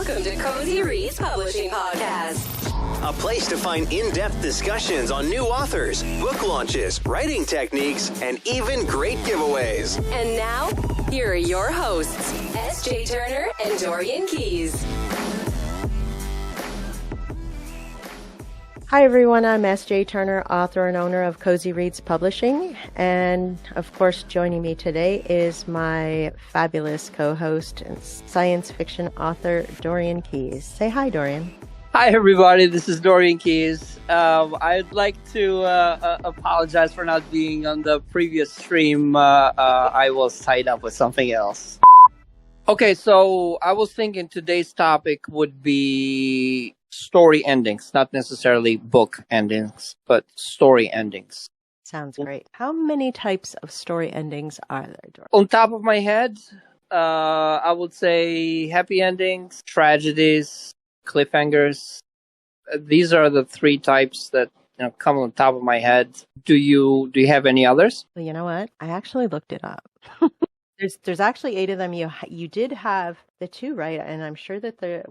Welcome to Cozy Reads Publishing Podcast, a place to find in-depth discussions on new authors, book launches, writing techniques, and even great giveaways. And now, here are your hosts, S.J. Turner and Dorian Keys. Hi everyone, I'm S.J. Turner, author and owner of Cozy Reads Publishing, and of course joining me today is my fabulous co-host and science fiction author, Dorian Keys. Say hi, Dorian. Hi everybody, this is Dorian Keys. I'd like to apologize for not being on the previous stream. I was tied up with something else. Okay, so I was thinking today's topic would be story endings, not necessarily book endings, but story endings. Sounds great. How many types of story endings are there, Dorian? On top of my head, I would say happy endings, tragedies, cliffhangers. These are the three types that come on top of my head. Do you have any others? Well, you know what? I actually looked it up. There's actually 8 of them. You did have the 2 right, and I'm sure that the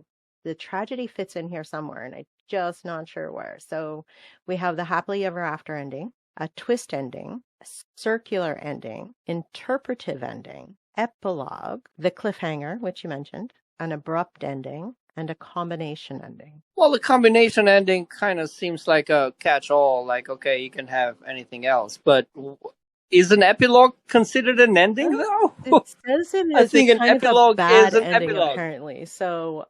tragedy fits in here somewhere, and I'm just not sure where. So we have the happily ever after ending, a twist ending, a circular ending, interpretive ending, epilogue, the cliffhanger, which you mentioned, an abrupt ending, and a combination ending. Well, the combination ending kind of seems like a catch-all, like, okay, you can have anything else, but is an epilogue considered an ending, though? It says it is. I think an kind epilogue of a bad is an ending, epilogue. apparently. So,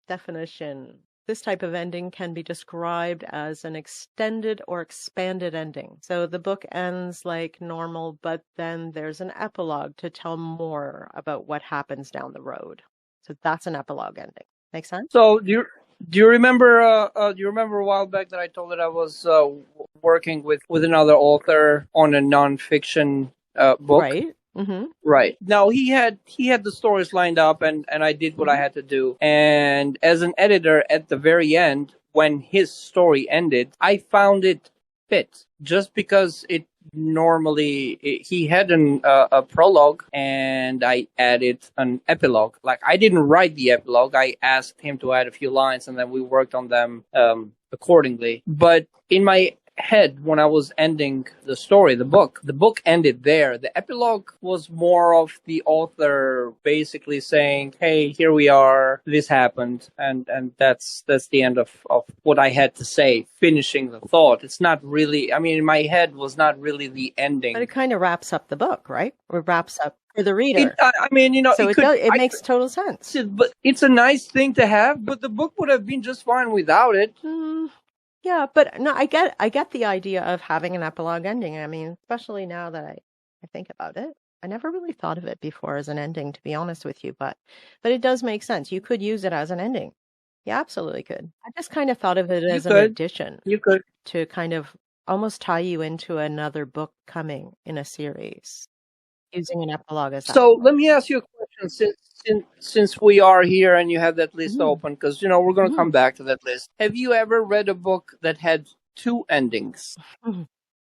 definition. This type of ending can be described as an extended or expanded ending. So the book ends like normal, but then there's an epilogue to tell more about what happens down the road. So that's an epilogue ending. Make sense? So do you remember a while back that I told that I was working with another author on a nonfiction book? Right. Mm-hmm. Right. Now he had the stories lined up, and I did what I had to do. And as an editor, at the very end, when his story ended, I found it fit just because he had a prologue, and I added an epilogue. Like, I didn't write the epilogue. I asked him to add a few lines, and then we worked on them accordingly. But in my head, when I was ending the story, the book ended there. The epilogue was more of the author basically saying, hey, here we are, this happened, and that's the end of what I had to say, finishing the thought. It's not really, in my head was not really the ending. But it kind of wraps up the book, right? Or wraps up for the reader. So it makes total sense. But it's a nice thing to have, but the book would have been just fine without it. Yeah, but no, I get the idea of having an epilogue ending. Especially now that I think about it. I never really thought of it before as an ending, to be honest with you, but it does make sense. You could use it as an ending. You absolutely could. I just kind of thought of it as an addition. You could. To kind of almost tie you into another book coming in a series, using an epilogue as that. So let me ask you a question, since we are here and you have that list open, because we're going to come back to that list. Have you ever read a book that had 2 endings,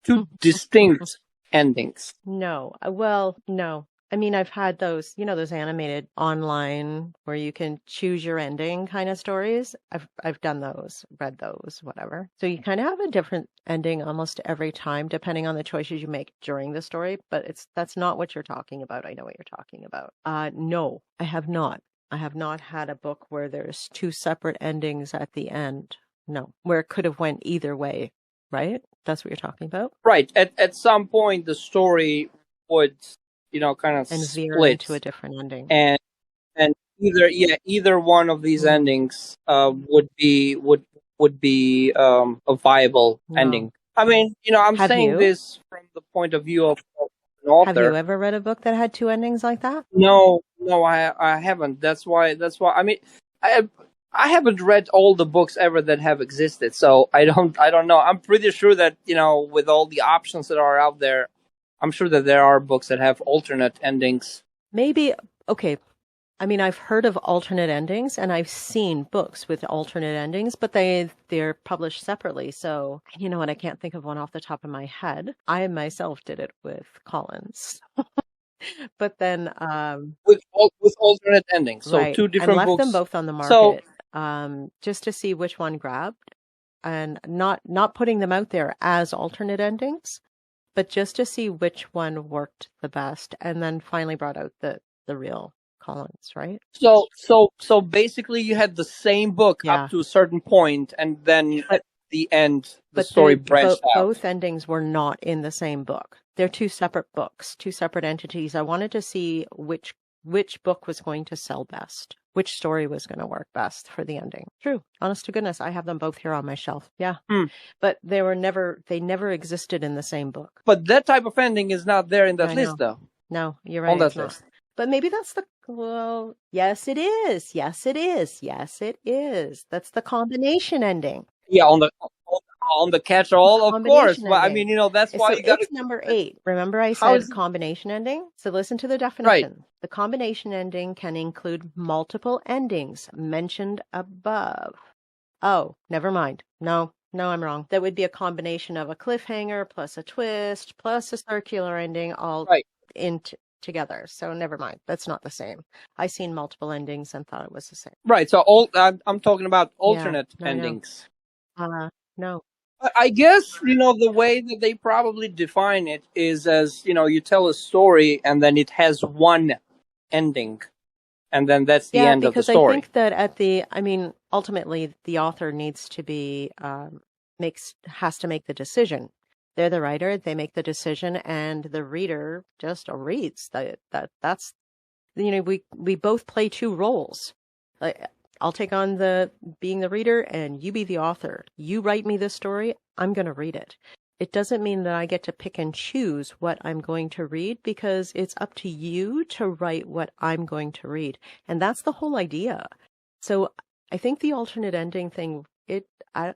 2 distinct endings? No. Well, no. I've had those, those animated online where you can choose your ending kind of stories. I've done those, read those, whatever. So you kind of have a different ending almost every time, depending on the choices you make during the story. But that's not what you're talking about. I know what you're talking about. No, I have not. I have not had a book where there's 2 separate endings at the end. No, where it could have went either way, right? That's what you're talking about? Right. At some point, the story would kind of and veer split into a different ending, and either one of these endings would be a viable ending. I'm Have saying you? this from the point of view of an author. Have you ever read a book that had 2 endings like that? No, I haven't. That's why. I haven't read all the books ever that have existed, so I don't know. I'm pretty sure that with all the options that are out there, I'm sure that there are books that have alternate endings. Maybe, okay. I've heard of alternate endings, and I've seen books with alternate endings, but they're published separately. So, you know what? I can't think of one off the top of my head. I myself did it with Collins. But then, with alternate endings. So right, two and different left them books. both on the So market, just to see which one grabbed, and not putting them out there as alternate endings, but just to see which one worked the best, and then finally brought out the real Collins, right? so basically, you had the same book Yeah. up to a certain point, and then But- at the end, the But story branched out. both endings were not in the same book. They're two separate books, two separate entities. I wanted to see which book was going to sell best, which story was going to work best for the ending. True. Honest to goodness, I have them both here on my shelf. Yeah. But they never existed in the same book. But that type of ending is not there in that I list, though. No, you're right. On that it's not. list. But maybe that's well, yes, it is. Yes, it is. Yes, it is. That's the combination ending. Yeah, on the catch-all, of course. Combination But I ending. mean, that's why So you got it's number 8. Remember I How said is it- combination ending? So listen to the definition. The combination ending can include multiple endings mentioned above. Oh, never mind. No, I'm wrong. That would be a combination of a cliffhanger plus a twist plus a circular ending all Right. together. So never mind. That's not the same. I seen multiple endings and thought it was the same. Right. So I'm talking about alternate I know. endings. No. I guess, the way that they probably define it is as, you tell a story and then it has one ending. And then that's the end of the story. Yeah, because I think that ultimately the author needs to be, has to make the decision. They're the writer, they make the decision, and the reader just reads. That's, we both play two roles. I'll take on being the reader and you be the author. You write me this story, I'm going to read it. It doesn't mean that I get to pick and choose what I'm going to read, because it's up to you to write what I'm going to read. And that's the whole idea. So I think the alternate ending thing, I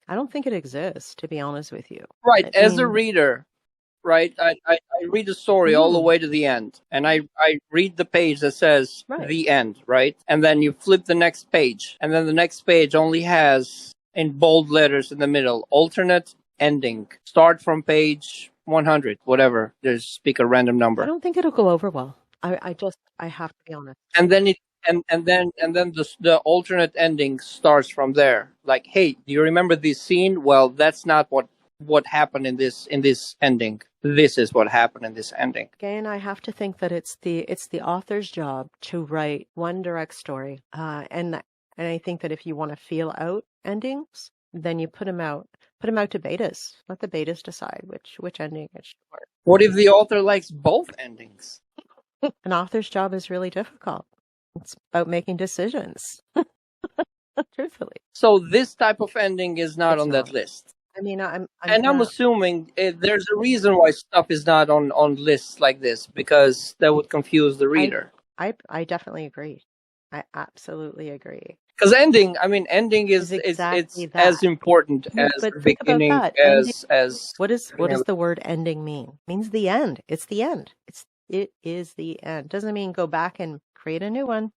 don't think it exists, to be honest with you. Right. As a reader, right, I read the story all the way to the end, and I read the page that says the end, right? And then you flip the next page, and then the next page only has, in bold letters in the middle, alternate ending. Start from page 100, whatever. Just pick a random number. I don't think it'll go over well. I have to be honest. And then the alternate ending starts from there. Like, hey, do you remember this scene? Well, that's not what happened in this ending. This is what happened in this ending. Again, I have to think that it's the author's job to write one direct story. And I think that if you want to feel out endings, then you put them out to betas. Let the betas decide which ending it should work. What if the author likes both endings? An author's job is really difficult. It's about making decisions. Truthfully. So this type of ending is not on that list. I mean, I'm assuming there's a reason why stuff is not on lists like this, because that would confuse the reader. I definitely agree. I absolutely agree. Because ending is exactly it's as important as the beginning as what does the word ending mean? It means the end. It's the end. It is the end. Doesn't mean go back and create a new one.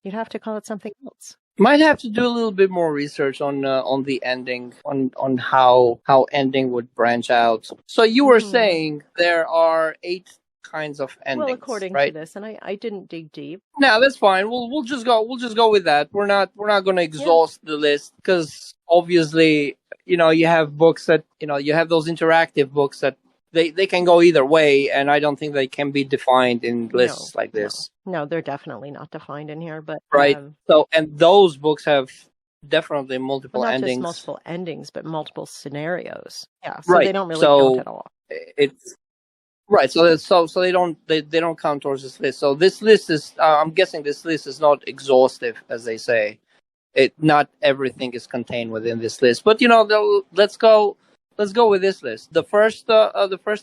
You'd have to call it something else. Might have to do a little bit more research on the ending, on how ending would branch out. So you were saying there are 8 kinds of endings. Well, according to this, and I didn't dig deep. No, that's fine. We'll just go with that. We're not going to exhaust the list, because obviously, you have books that, you have those interactive books that they can go either way, and I don't think they can be defined in lists like this. No, they're definitely not defined in here, but right. So, and those books have definitely multiple not endings. Just multiple endings, but multiple scenarios. Yeah, so they don't really count at all. It's right. So they don't count towards this list. So this list is, I'm guessing this list is not exhaustive, as they say. Not everything is contained within this list, but let's go with this list. The first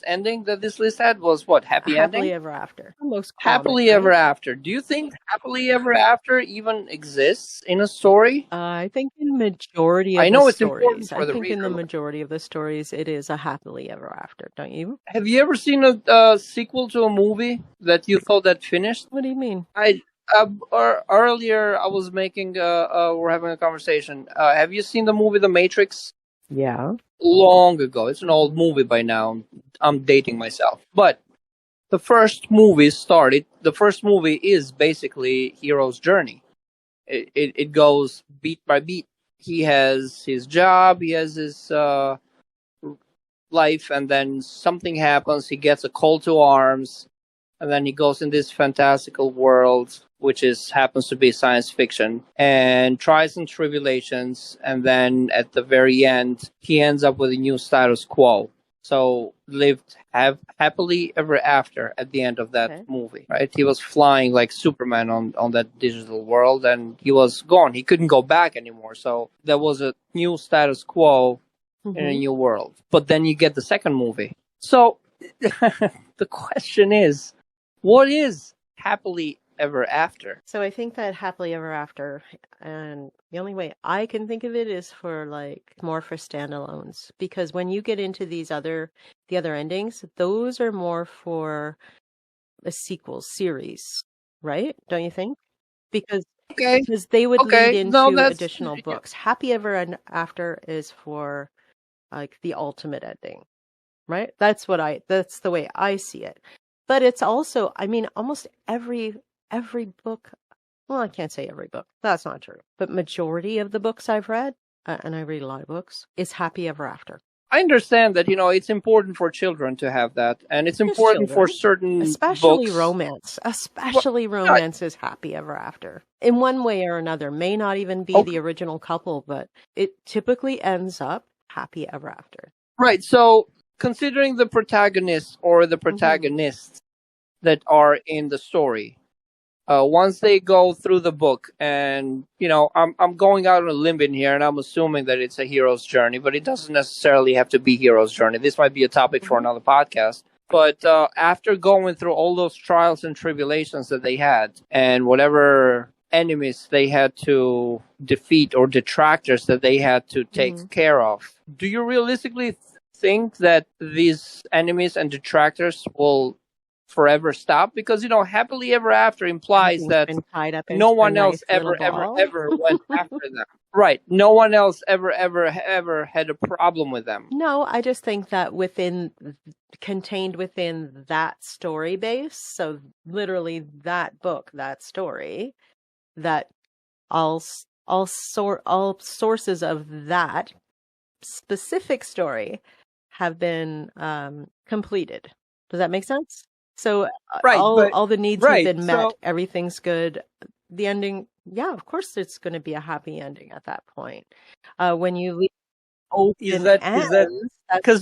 ending that this list had was what? Happily ending? Ever After. Most Happily Ever After. Do you think Happily Ever After even exists in a story? I think in majority of it's stories, important for the reader. in the majority of the stories, it is a happily ever after. Don't you? Have you ever seen a sequel to a movie that you thought that finished? What do you mean? Earlier I was we're having a conversation. Have you seen the movie The Matrix? Yeah. Long ago. It's an old movie by now. I'm dating myself. But the first movie started. The first movie is basically hero's journey. It goes beat by beat. He has his job, he has his life, and then something happens. He gets a call to arms, and then he goes in this fantastical world, which happens to be science fiction, and trials and tribulations, and then at the very end, he ends up with a new status quo. So lived happily ever after at the end of that movie, right? He was flying like Superman on that digital world, and he was gone. He couldn't go back anymore. So there was a new status quo in a new world. But then you get the second movie. So the question is, what is happily ever after? So I think that happily ever after, and the only way I can think of it is for more for standalones, because when you get into the other endings, those are more for a sequel series, right? Don't you think? Because they would lead into additional books. Happy ever after is for the ultimate ending, right? That's the way I see it. But it's also, I mean, almost every book, well, I can't say every book, that's not true, but majority of the books I've read, and I read a lot of books, is happy ever after. I understand that, it's important for children to have that, and it's important for certain especially books. Romance. Romance is happy ever after. In one way or another, may not even be the original couple, but it typically ends up happy ever after. Right, so considering the protagonist or the protagonists that are in the story, once they go through the book, and I'm going out on a limb in here, and I'm assuming that it's a hero's journey, but it doesn't necessarily have to be hero's journey. This might be a topic for another podcast. But after going through all those trials and tribulations that they had, and whatever enemies they had to defeat or detractors that they had to take care of, do you realistically think that these enemies and detractors will forever stop? Because happily ever after implies that no one else ever went after them. Right. No one else ever had a problem with them. No, I just think that contained within that story base, so literally that book, that story, that all sources of that specific story have been completed. Does that make sense? So all the needs have been met. So, everything's good. The ending, yeah, of course, it's going to be a happy ending at that point. When you leave open because the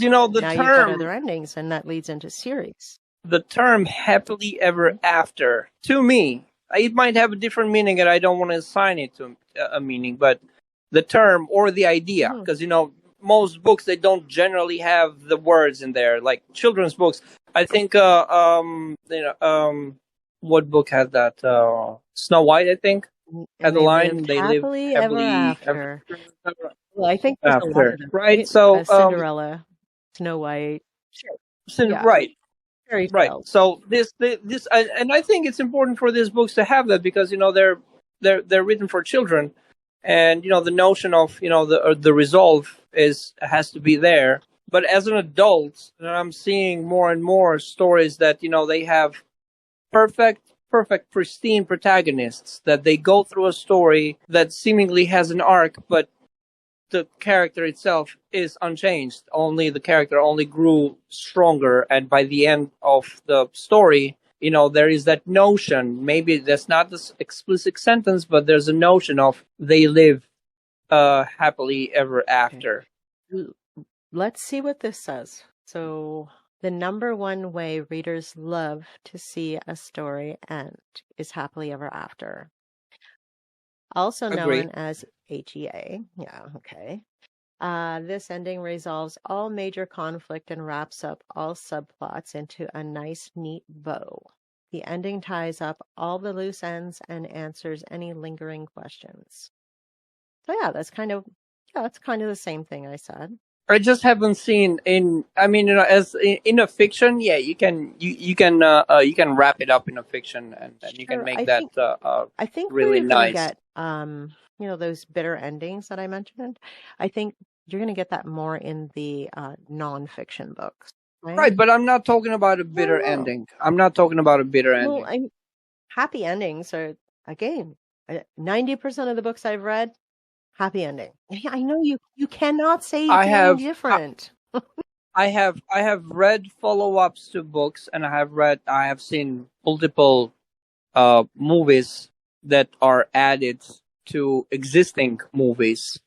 now term, you've got other endings, and that leads into series. The term "happily ever after" to me, it might have a different meaning, and I don't want to assign it to a meaning. But the term or the idea, because most books, they don't generally have the words in there, like children's books. I think what book had that? Snow White, I think, had the line "They live happily ever after." Well, I think there's a lot of them, right? So Cinderella, Snow White, right, fairy right. tales. So this, and I think it's important for these books to have that, because they're written for children, and the notion of the resolve has to be there. But as an adult, I'm seeing more and more stories that they have perfect, pristine protagonists, that they go through a story that seemingly has an arc, but the character itself is unchanged. Only the character only grew stronger, and by the end of the story, there is that notion. Maybe that's not this explicit sentence, but there's a notion of they live happily ever after. Okay. Let's see what this says. So, the number one way readers love to see a story end is happily ever after. Also known as HEA. Yeah, okay. This ending resolves all major conflict and wraps up all subplots into a nice, neat bow. The ending ties up all the loose ends and answers any lingering questions. So yeah, that's kind of the same thing I said. I just haven't seen as in a fiction. Yeah, you can wrap it up in a fiction, and you can make I think really nice. Get those bitter endings that I mentioned. I think you're going to get that more in the non-fiction books. Right, but I'm not talking about a bitter no. ending. I'm not talking about a bitter ending. Well, happy endings are, again, 90% of the books I've read, happy ending. I know you cannot say I anything have different. I have read follow-ups to books, and I have seen multiple movies that are added to existing movies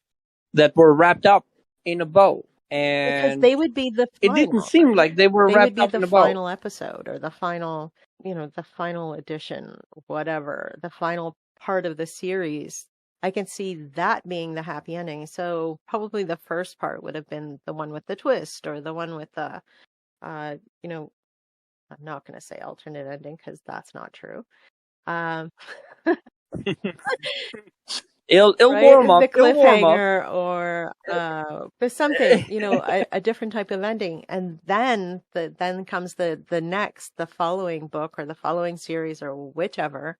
that were wrapped up in a bow, Because and they would be the it didn't final. seem like they were They would wrapped be up the in a bow. final episode or the final, the final edition, whatever, the final part of the series. I can see that being the happy ending. So probably the first part would have been the one with the twist or the one with the, you know, I'm not going to say alternate ending because that's not true. It'll Right? warm up. The It'll warm up. cliffhanger or but something, a different type of ending. And then comes the following book or the following series or whichever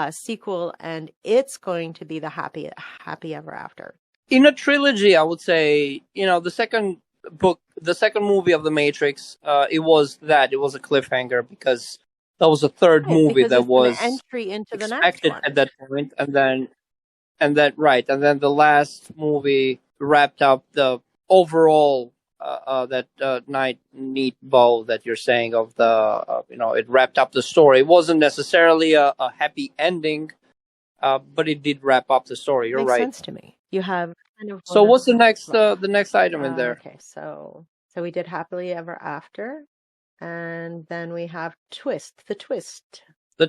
sequel, and it's going to be the happy ever after. In a trilogy, I would say, the second book, the second movie of The Matrix, it was a cliffhanger because that was the third Right, movie because that it's was an entry into the next expected one. at that point, and then the last movie wrapped up the overall that neat bow that you're saying of the it wrapped up the story. It wasn't necessarily a happy ending, but it did wrap up the story. You're Makes right. sense to me. You have kind of So what's the next well, item in there? okay, so we did happily ever after, and then we have the twist. The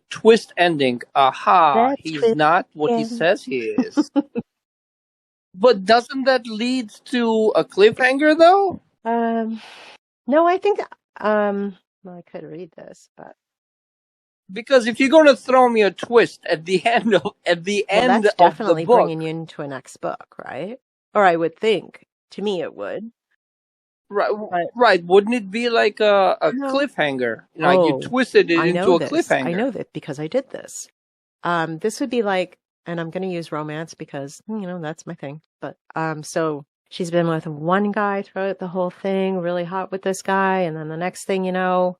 twist ending. Aha, That's he's twist not what he again. says he is. But doesn't that lead to a cliffhanger though? No, I think well, I could read this, but Because if you're going to throw me a twist at the end of that's the definitely book, bringing you into a next book, right? Or I would think. To me, it would. right, But right, wouldn't it be like a no. cliffhanger? Like you Oh, twisted it I into know a this. cliffhanger. I know that because I did this. This would be like, and I'm going to use romance because that's my thing. But so she's been with one guy throughout the whole thing, really hot with this guy, and then the next thing you know,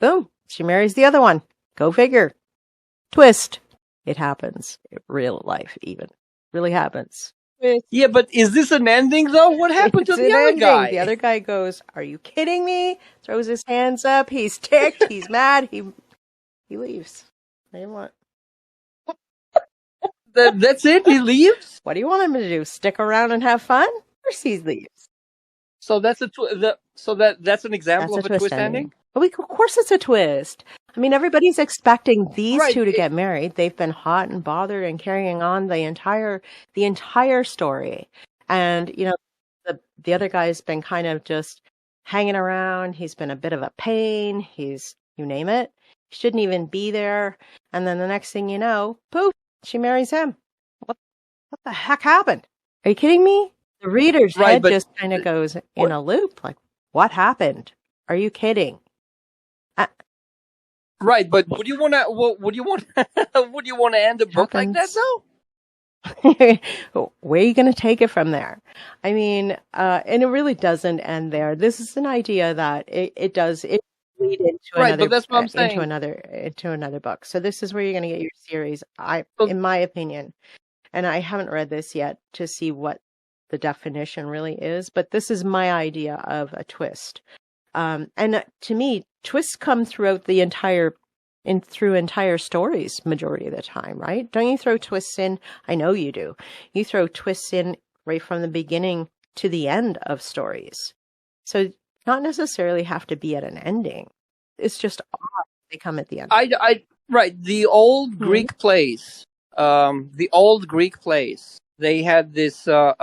boom, she marries the other one. Go figure. Twist. It happens. Real life, even. Really happens. Yeah, but is this an ending though? What happened to It's the an other ending. guy? The other guy goes, "Are you kidding me?" Throws his hands up. He's ticked. He's mad. He leaves. What do you want? That's it? He leaves? What do you want him to do? Stick around and have fun? Of course he leaves. So that's that's an example That's of a twist ending? Of course it's a twist. I mean, everybody's expecting these Right. two to get married. They've been hot and bothered and carrying on the entire story. And, the other guy's been kind of just hanging around. He's been a bit of a pain. He's, you name it. He shouldn't even be there. And then the next thing you know, poof, she marries him. What the heck happened? Are you kidding me? The reader's Right, head but- just kind of goes in a loop. Like, what happened? Are you kidding? Right, but would you want to end a book like that Happens. though? Where are you going to take it from there? I mean, and it really doesn't end there. This is an idea that it lead into Right, another but that's what I'm saying. into another book. So this is where you're going to get your series. So- In my opinion, and I haven't read this yet to see what the definition really is, but this is my idea of a twist. And to me, twists come throughout the entire stories majority of the time, right? Don't you throw twists in? I know you do. You throw twists in right from the beginning to the end of stories. So not necessarily have to be at an ending. It's just odd they come at the end. Right, the old Greek plays. They had this this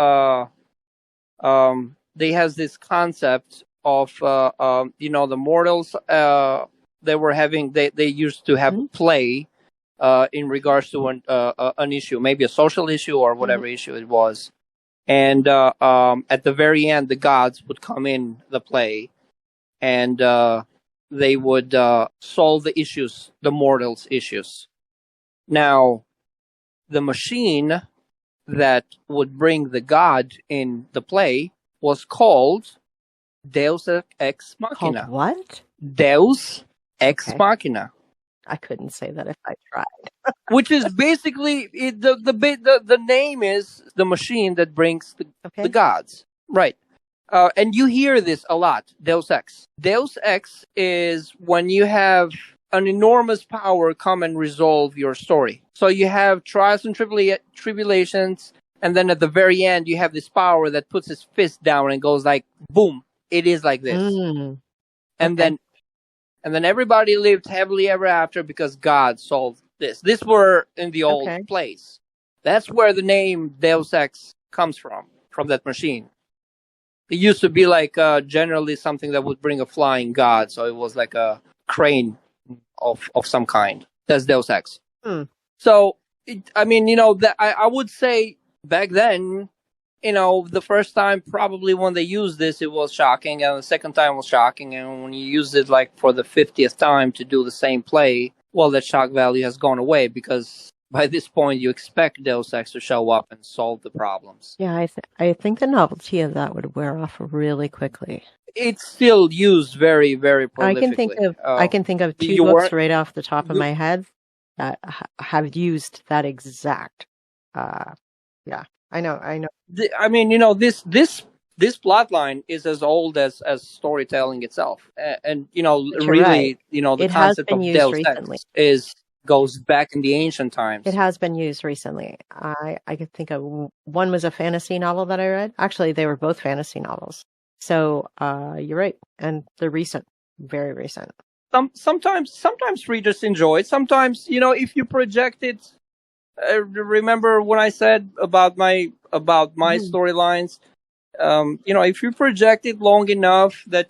concept of the mortals they used to have play in regards to an issue, maybe a social issue or whatever issue it was, and at the very end the gods would come in the play and they would solve the mortals issues. Now the machine that would bring the god in the play was called Deus Ex Called Machina. what? Deus Ex Okay. Machina. I couldn't say that if I tried. Which is basically the name is the machine that brings Okay. the gods, right? And you hear this a lot. Deus Ex. Deus Ex is when you have an enormous power come and resolve your story. So you have trials and tribulations, and then at the very end you have this power that puts his fist down and goes like, boom! It is like this, and Okay. then everybody lived happily ever after because God solved this. This were in the old Okay. place. That's where the name Deus Ex comes from that machine. It used to be like generally something that would bring a flying god, so it was like a crane of some kind. That's Deus Ex. So, I would say back then, the first time probably when they used this, it was shocking, and the second time was shocking, and when you used it like for the 50th time to do the same play, well, that shock value has gone away because by this point you expect Deus Ex to show up and solve the problems. Yeah, I think the novelty of that would wear off really quickly. It's still used very, very prolifically. I can think of two books right off the top of my head that have used that exact. Yeah, I know. This plot line is as old as storytelling itself, and really, right. The It has concept been of used Deus recently. Ex goes back in the ancient times. It has been used recently. I could think of one was a fantasy novel that I read. Actually, they were both fantasy novels. So you're right, and they're recent, very recent. Sometimes readers enjoy it. Sometimes if you project it. Remember when I said about my storylines? If you project it long enough that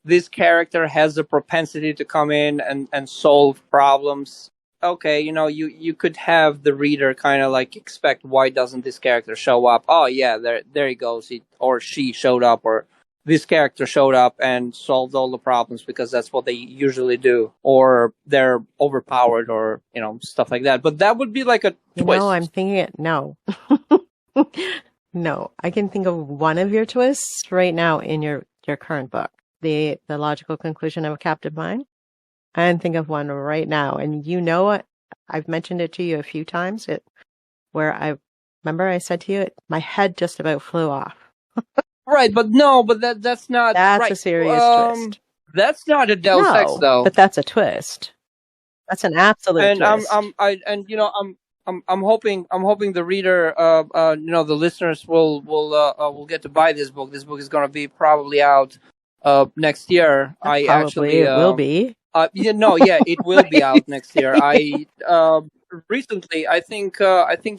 this character has a propensity to come in and solve problems. Okay, you could have the reader kind of like expect, why doesn't this character show up? Oh yeah, there he goes. He or she showed up, or this character showed up and solved all the problems because that's what they usually do, or they're overpowered, or stuff like that. But that would be like a twist. I'm thinking it. No, no, I can think of one of your twists right now in your current book, the logical conclusion of a captive mind. I can think of one right now, and I've mentioned it to you a few times. Where I remember I said to you, my head just about flew off. Right, but that's not. That's right. a serious twist. That's not a Deus Ex, though. But that's a twist. That's an absolute twist. I'm hoping the reader, the listeners will get to buy this book. This book is going to be probably out next year. It will be. It will be out next year. I recently, I think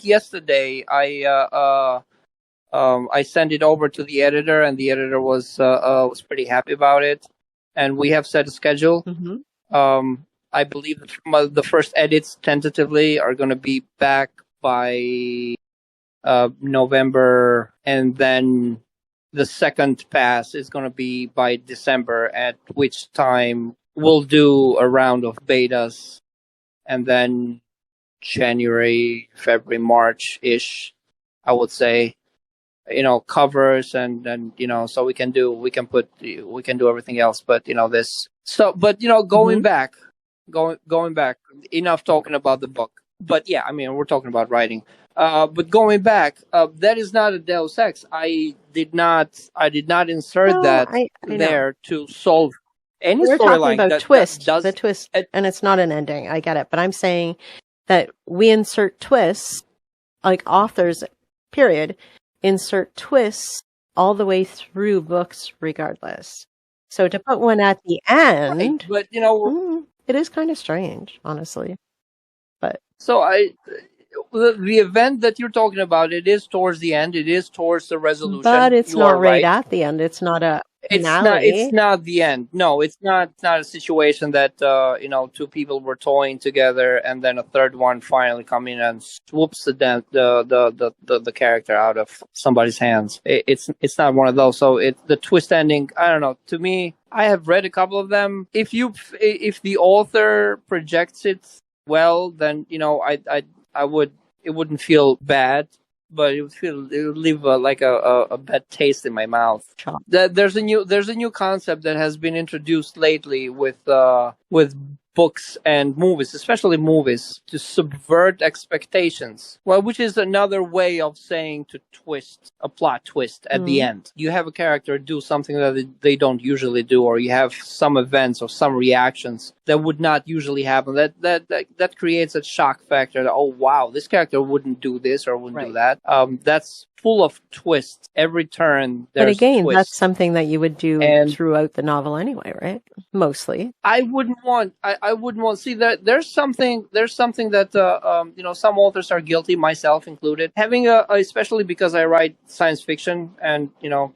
yesterday, I sent it over to the editor, and the editor was pretty happy about it. And we have set a schedule. Mm-hmm. I believe that the first edits tentatively are going to be back by November, and then the second pass is going to be by December, at which time we'll do a round of betas, and then January, February, March-ish, I would say, covers and so we can do everything else, but going back, enough talking about the book. But yeah, we're talking about writing. But going back, that is not a Deus Ex. I did not insert there to solve any storyline. We're talking about twist, does the twist, and it's not an ending. I get it, but I'm saying that we insert twists, like authors, period, insert twists all the way through books, regardless. So to put one at the end, right, but it is kind of strange, honestly. But so the event that you're talking about, it is towards the end. It is towards the resolution. But it's not right at the end. It's not a finale. It's not the end. No, it's not a situation that two people were toying together and then a third one finally come in and swoops the character out of somebody's hands. It's not one of those. So the twist ending, I don't know. To me, I have read a couple of them. If the author projects it well, then it wouldn't feel bad. but it would leave like a bad taste in my mouth. Chop. There's a new concept that has been introduced lately with books and movies, especially movies, to subvert expectations. Well, which is another way of saying to twist a plot twist at the end. You have a character do something that they don't usually do, or you have some events or some reactions that would not usually happen. That creates a shock factor. That, oh wow, this character wouldn't do this or wouldn't do that. That's full of twists. Every turn there's But again, twists. that's something that you would do throughout the novel anyway, right? Mostly. I wouldn't want. See that there's something that some authors are guilty, myself included, having especially because I write science fiction, and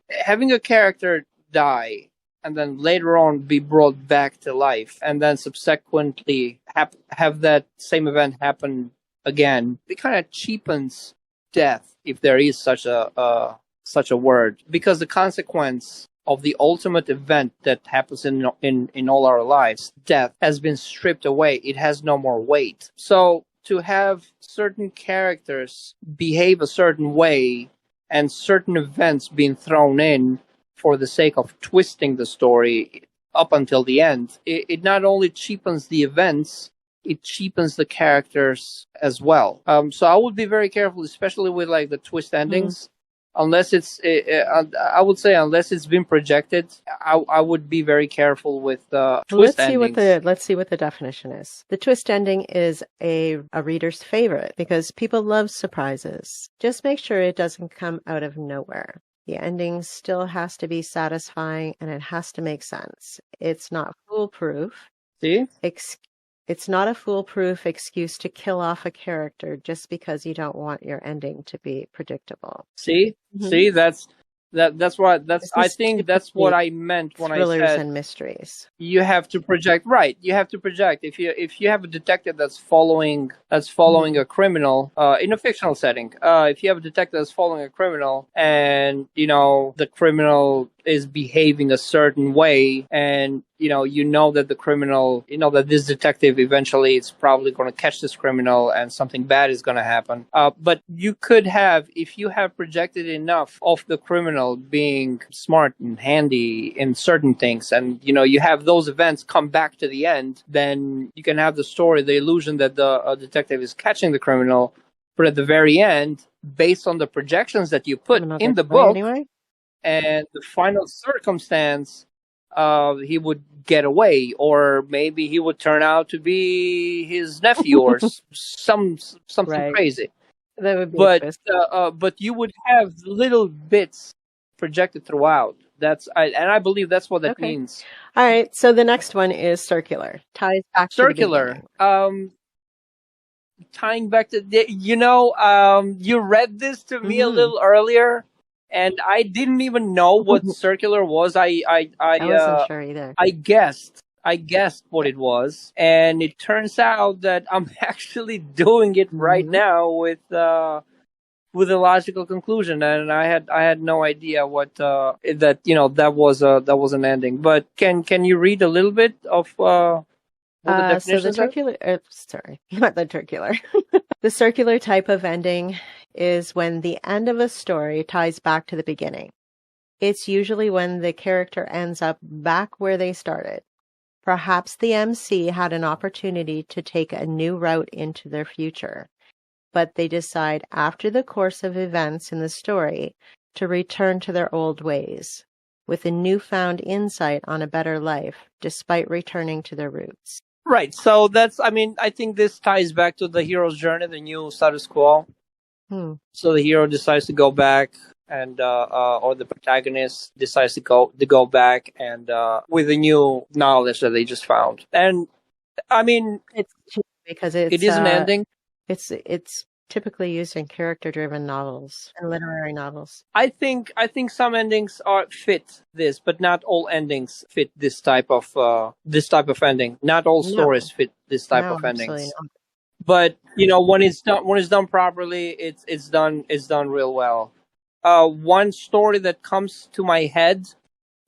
having a character die and then later on be brought back to life, and then subsequently have that same event happen again. It kind of cheapens death, if there is such a word, because the consequence of the ultimate event that happens in all our lives, death, has been stripped away. It has no more weight. So to have certain characters behave a certain way and certain events being thrown in for the sake of twisting the story up until the end, it not only cheapens the events, it cheapens the characters as well. So I would be very careful, especially with like the twist endings. Unless it's, I would say, unless it's been projected, I would be very careful with twist endings. Let's see what the definition is. The twist ending is a reader's favorite because people love surprises. Just make sure it doesn't come out of nowhere. The ending still has to be satisfying and it has to make sense. It's not foolproof. See? It's not a foolproof excuse to kill off a character just because you don't want your ending to be predictable. See, I think that's what I meant when I said thrillers and mysteries. You have to project, right? You have to project. If you have a detective that's following a criminal in a fictional setting, if you have a detective that's following a criminal, and the criminal is behaving a certain way, and that the criminal, that this detective eventually is probably going to catch this criminal and something bad is going to happen. But you could have, if you have projected enough of the criminal being smart and handy in certain things, and you have those events come back to the end, then you can have the story, the illusion that the detective is catching the criminal, but at the very end, based on the projections that you put in the book, and the final circumstance, he would get away, or maybe he would turn out to be his nephew or something crazy. That would be but you would have little bits projected throughout. I believe that's what that means. All right. So the next one is circular. Ties back to the beginning. Tying back to you read this to me a little earlier. And I didn't even know what circular was. I wasn't sure either. I guessed what it was, and it turns out that I'm actually doing it right now with a logical conclusion, and I had no idea what that was an ending. But can you read a little bit of what the definitions so the circular, not the circular. The circular type of ending is when the end of a story ties back to the beginning. It's usually when the character ends up back where they started. Perhaps the MC had an opportunity to take a new route into their future, but they decide after the course of events in the story to return to their old ways, with a newfound insight on a better life, despite returning to their roots. Right. So I think this ties back to the hero's journey, the new status quo. So the hero decides to go back, and or the protagonist decides to go back, and with the new knowledge that they just found. And it's because it is an ending. It's typically used in character-driven novels and literary novels. I think some endings fit this, but not all endings fit this type of ending. Not all stories fit this type of endings. Not. But when it's done properly, it's done real well. One story that comes to my head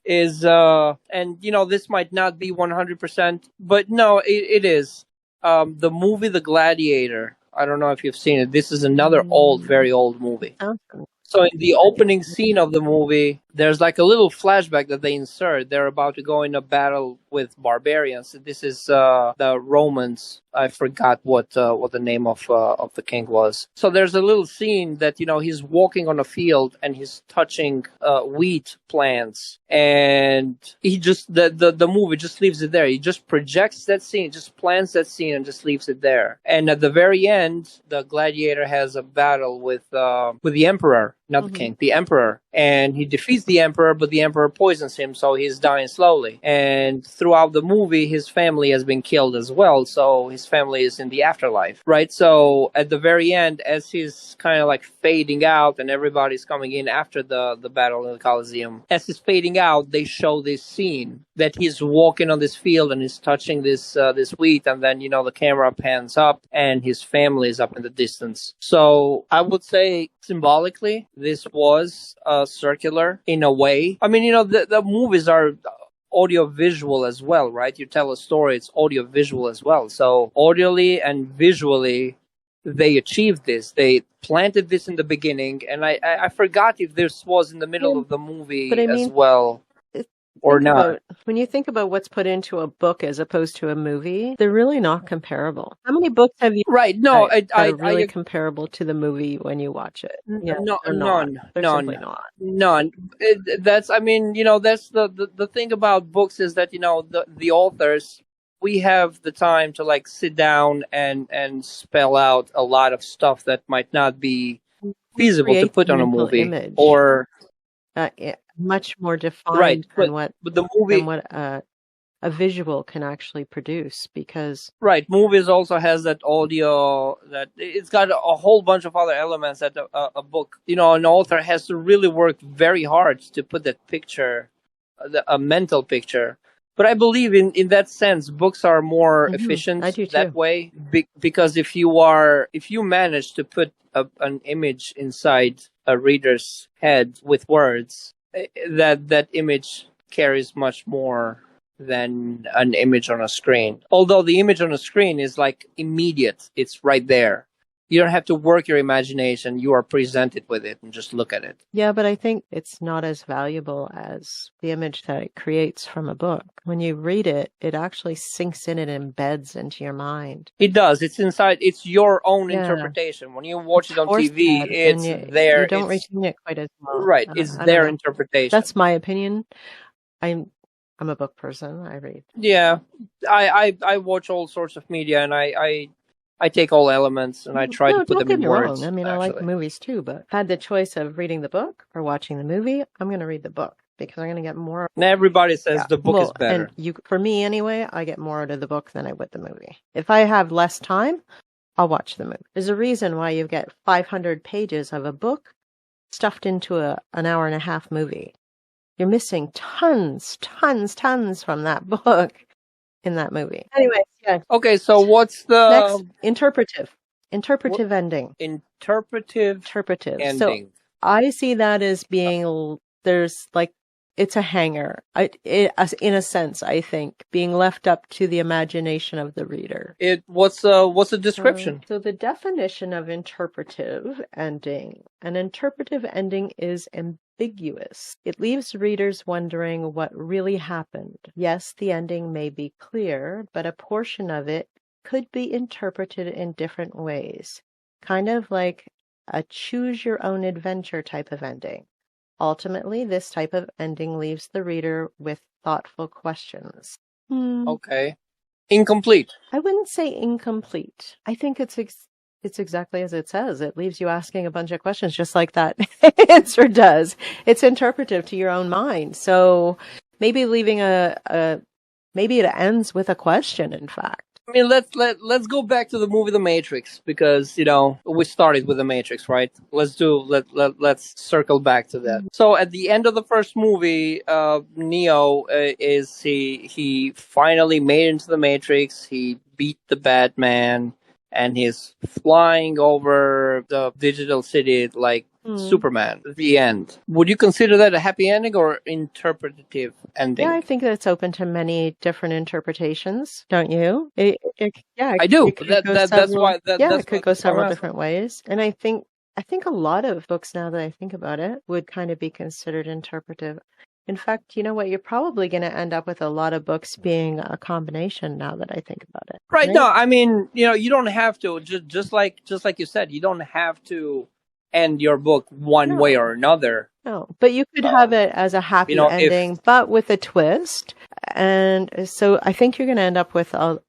is and this might not be 100%, but no, it is the movie The Gladiator. I don't know if you've seen it. This is another old, very old movie. Awesome. So in the opening scene of the movie, there's like a little flashback that they insert. They're about to go in a battle with barbarians. This is the Romans. I forgot what the name of the king was. So there's a little scene that he's walking on a field and he's touching wheat plants, and he just the movie just leaves it there. He just projects that scene, just plants that scene, and just leaves it there. And at the very end, the gladiator has a battle with the emperor, not the king, the emperor, and he defeats the emperor, but the emperor poisons him, so he's dying slowly. And throughout the movie, his family has been killed as well, so his family is in the afterlife, right? So at the very end, as he's kind of like fading out and everybody's coming in after the battle in the Colosseum, as he's fading out, they show this scene that he's walking on this field and he's touching this wheat, and then the camera pans up and his family is up in the distance. So I would say symbolically, this was circular in a way. I mean, the movies are audio-visual as well, right? You tell a story, it's audio-visual as well. So audially and visually, they achieved this. They planted this in the beginning, and I forgot if this was in the middle of the movie as well. Or not. When you think about what's put into a book as opposed to a movie, they're really not comparable. How many books have you right? No, that are really comparable to the movie when you watch it? Yeah, none. Simply not. None. That's the thing about books is that the authors, we have the time to like sit down and spell out a lot of stuff that might not be feasible to put on a movie image. Or much more defined than what the movie, than what a visual can actually produce, because movies also has that audio, that it's got a whole bunch of other elements that a book, an author has to really work very hard to put that picture, a mental picture. But I believe in that sense, books are more efficient that way, because if you manage to put an image inside a reader's head with words, that image carries much more than an image on a screen. Although the image on a screen is like immediate, it's right there. You don't have to work your imagination. You are presented with it and just look at it. Yeah, but I think it's not as valuable as the image that it creates from a book. When you read it, it actually sinks in and embeds into your mind. It does. It's inside. It's your own interpretation. When you watch it on TV, it's there. You don't retain it quite as well. Right. It's their interpretation. That's my opinion. I'm a book person. I read. Yeah. I watch all sorts of media, and I take all elements and I try to put them in words. I mean, I like movies too, but if I had the choice of reading the book or watching the movie, I'm going to read the book because I'm going to get more. And everybody says the book is better. And for me anyway, I get more out of the book than I would the movie. If I have less time, I'll watch the movie. There's a reason why you get 500 pages of a book stuffed into an hour and a half movie. You're missing tons from that book in that movie. Anyway, yeah. Okay, so what's the next? Interpretive ending. Interpretive ending. So I see that as being it's a hanger. In a sense, I think being left up to the imagination of the reader. What's the description? So the definition of interpretive ending. An interpretive ending is ambiguous. It leaves readers wondering what really happened. Yes, the ending may be clear, but a portion of it could be interpreted in different ways. Kind of like a choose-your-own-adventure type of ending. Ultimately, this type of ending leaves the reader with thoughtful questions. Okay. Incomplete. I wouldn't say incomplete. I think it's exactly as it says. It leaves you asking a bunch of questions, just like that answer does. It's interpretive to your own mind. So maybe leaving maybe it ends with a question, in fact. I mean, let's go back to the movie The Matrix, because we started with The Matrix, right? Let's circle back to that. So at the end of the first movie, Neo he finally made it into the Matrix. He beat the bad man, and he's flying over the digital city like Superman, the end. Would you consider that a happy ending or interpretative ending? Yeah, I think that's open to many different interpretations, don't you? I do. It could go That's several, why. it could go several I'm different ways. And I think a lot of books, now that I think about it, would kind of be considered interpretive. In fact, you know what? You're probably going to end up with a lot of books being a combination now that I think about it. Right. No, I mean, you don't have to, just like you said, you don't have to end your book one way or another. No, but you could have it as a happy ending, but with a twist. And so I think you're going to end up with a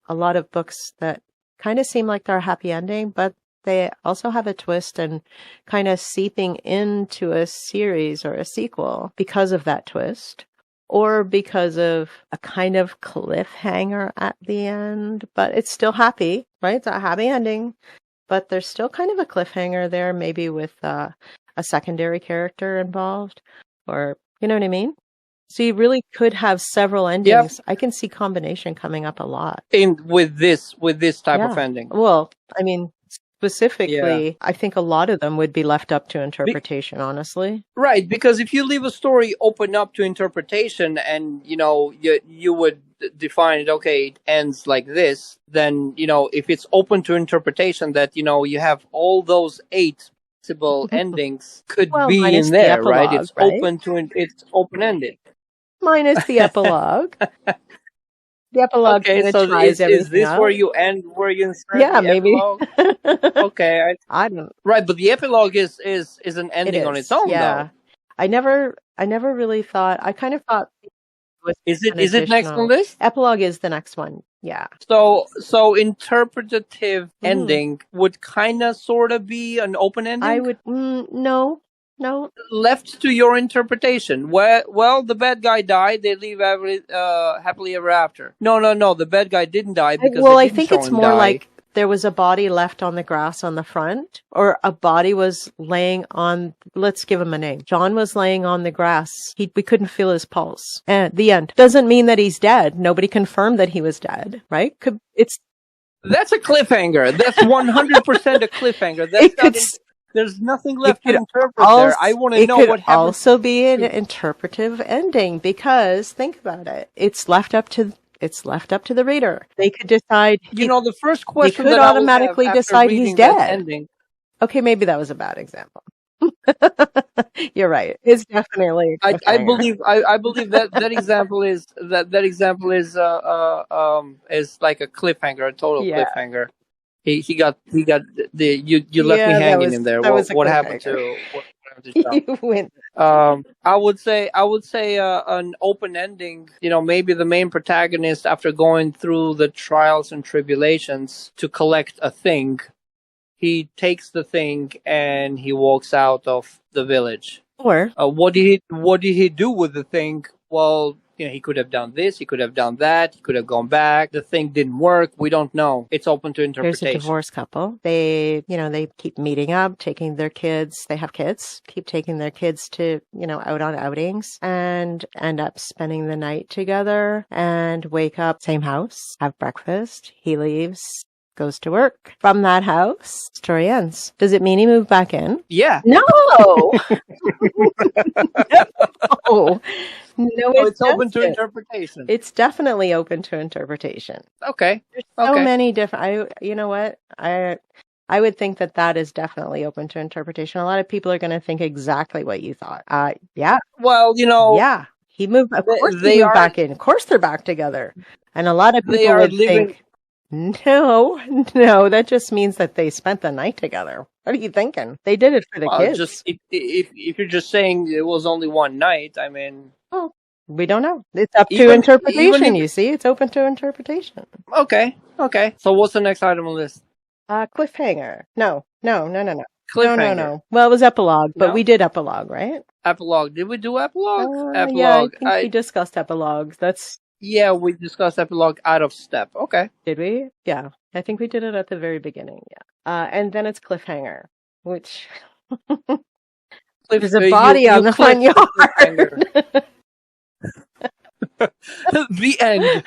lot of books that kind of seem like they're a happy ending, but they also have a twist and kind of seeping into a series or a sequel because of that twist, or because of a kind of cliffhanger at the end, but it's still happy, right? It's a happy ending, but there's still kind of a cliffhanger there, maybe with a secondary character involved, or you know what I mean? So you really could have several endings. Yep. I can see combination coming up a lot with this type of ending. Well, I mean, specifically, I think a lot of them would be left up to interpretation, honestly. Right, because if you leave a story open up to interpretation and, you would define it, okay, it ends like this, then, if it's open to interpretation that, you have all those 8 possible endings could be in there, epilogue, right? It's it's open-ended. Minus the epilogue. The epilogue tries everything is this out. where you end, where you insert the maybe. epilogue? Okay. I don't. Right, but the epilogue is an ending on its own, though. I never really thought. I kind of thought. Is it next on the list? Epilogue is the next one. Yeah. So interpretative ending would kind of sort of be an open ending? I would no. Left to your interpretation. Well, the bad guy died. They live happily ever after. No. The bad guy didn't die because I think it's more like there was a body left on the grass on the front, or a body was laying on. Let's give him a name. John was laying on the grass. We couldn't feel his pulse. And the end doesn't mean that he's dead. Nobody confirmed that he was dead. Right? That's a cliffhanger. That's 100% a cliffhanger. There's nothing left to interpret there. I want to know what happened. It could also be an interpretive ending, because think about it. It's left up to the reader. They could decide. The first question they could automatically decide he's dead. Okay, maybe that was a bad example. You're right. It's definitely. I believe that example is like a cliffhanger, a total cliffhanger. He got you left me hanging in there. What happened to John? You win. I would say an open ending. Maybe the main protagonist, after going through the trials and tribulations to collect a thing, he takes the thing and he walks out of the village. Or what did he do with the thing? Well, he could have done this, he could have done that, he could have gone back. The thing didn't work. We don't know. It's open to interpretation. There's a divorced couple. They keep meeting up, taking their kids. They have kids. Keep taking their kids to, out on outings, and end up spending the night together, and wake up, same house, have breakfast. He leaves, goes to work. From that house, story ends. Does it mean he moved back in? Yeah. No. No, it's open to interpretation. It's definitely open to interpretation. Okay. There's so many different. You know what? I would think that is definitely open to interpretation. A lot of people are going to think exactly what you thought. Yeah. Well, Yeah. He moved. Of course, he moved back in. Of course, they're back together. And a lot of people would think, no, that just means that they spent the night together. What are you thinking? They did it for the kids. Just if you're just saying it was only one night, I mean, well, we don't know. It's up to interpretation. You see, it's open to interpretation. Okay. So what's the next item on the list? Cliffhanger. No. Cliffhanger. No. Well, it was epilogue, but we did epilogue, right? Epilogue. Did we do epilogue? Epilogue. Yeah, I think we discussed epilogue. Yeah, we discussed epilogue out of step. Okay. Did we? Yeah. I think we did it at the very beginning. Yeah. And then it's cliffhanger, which there's a body on the front yard. The end.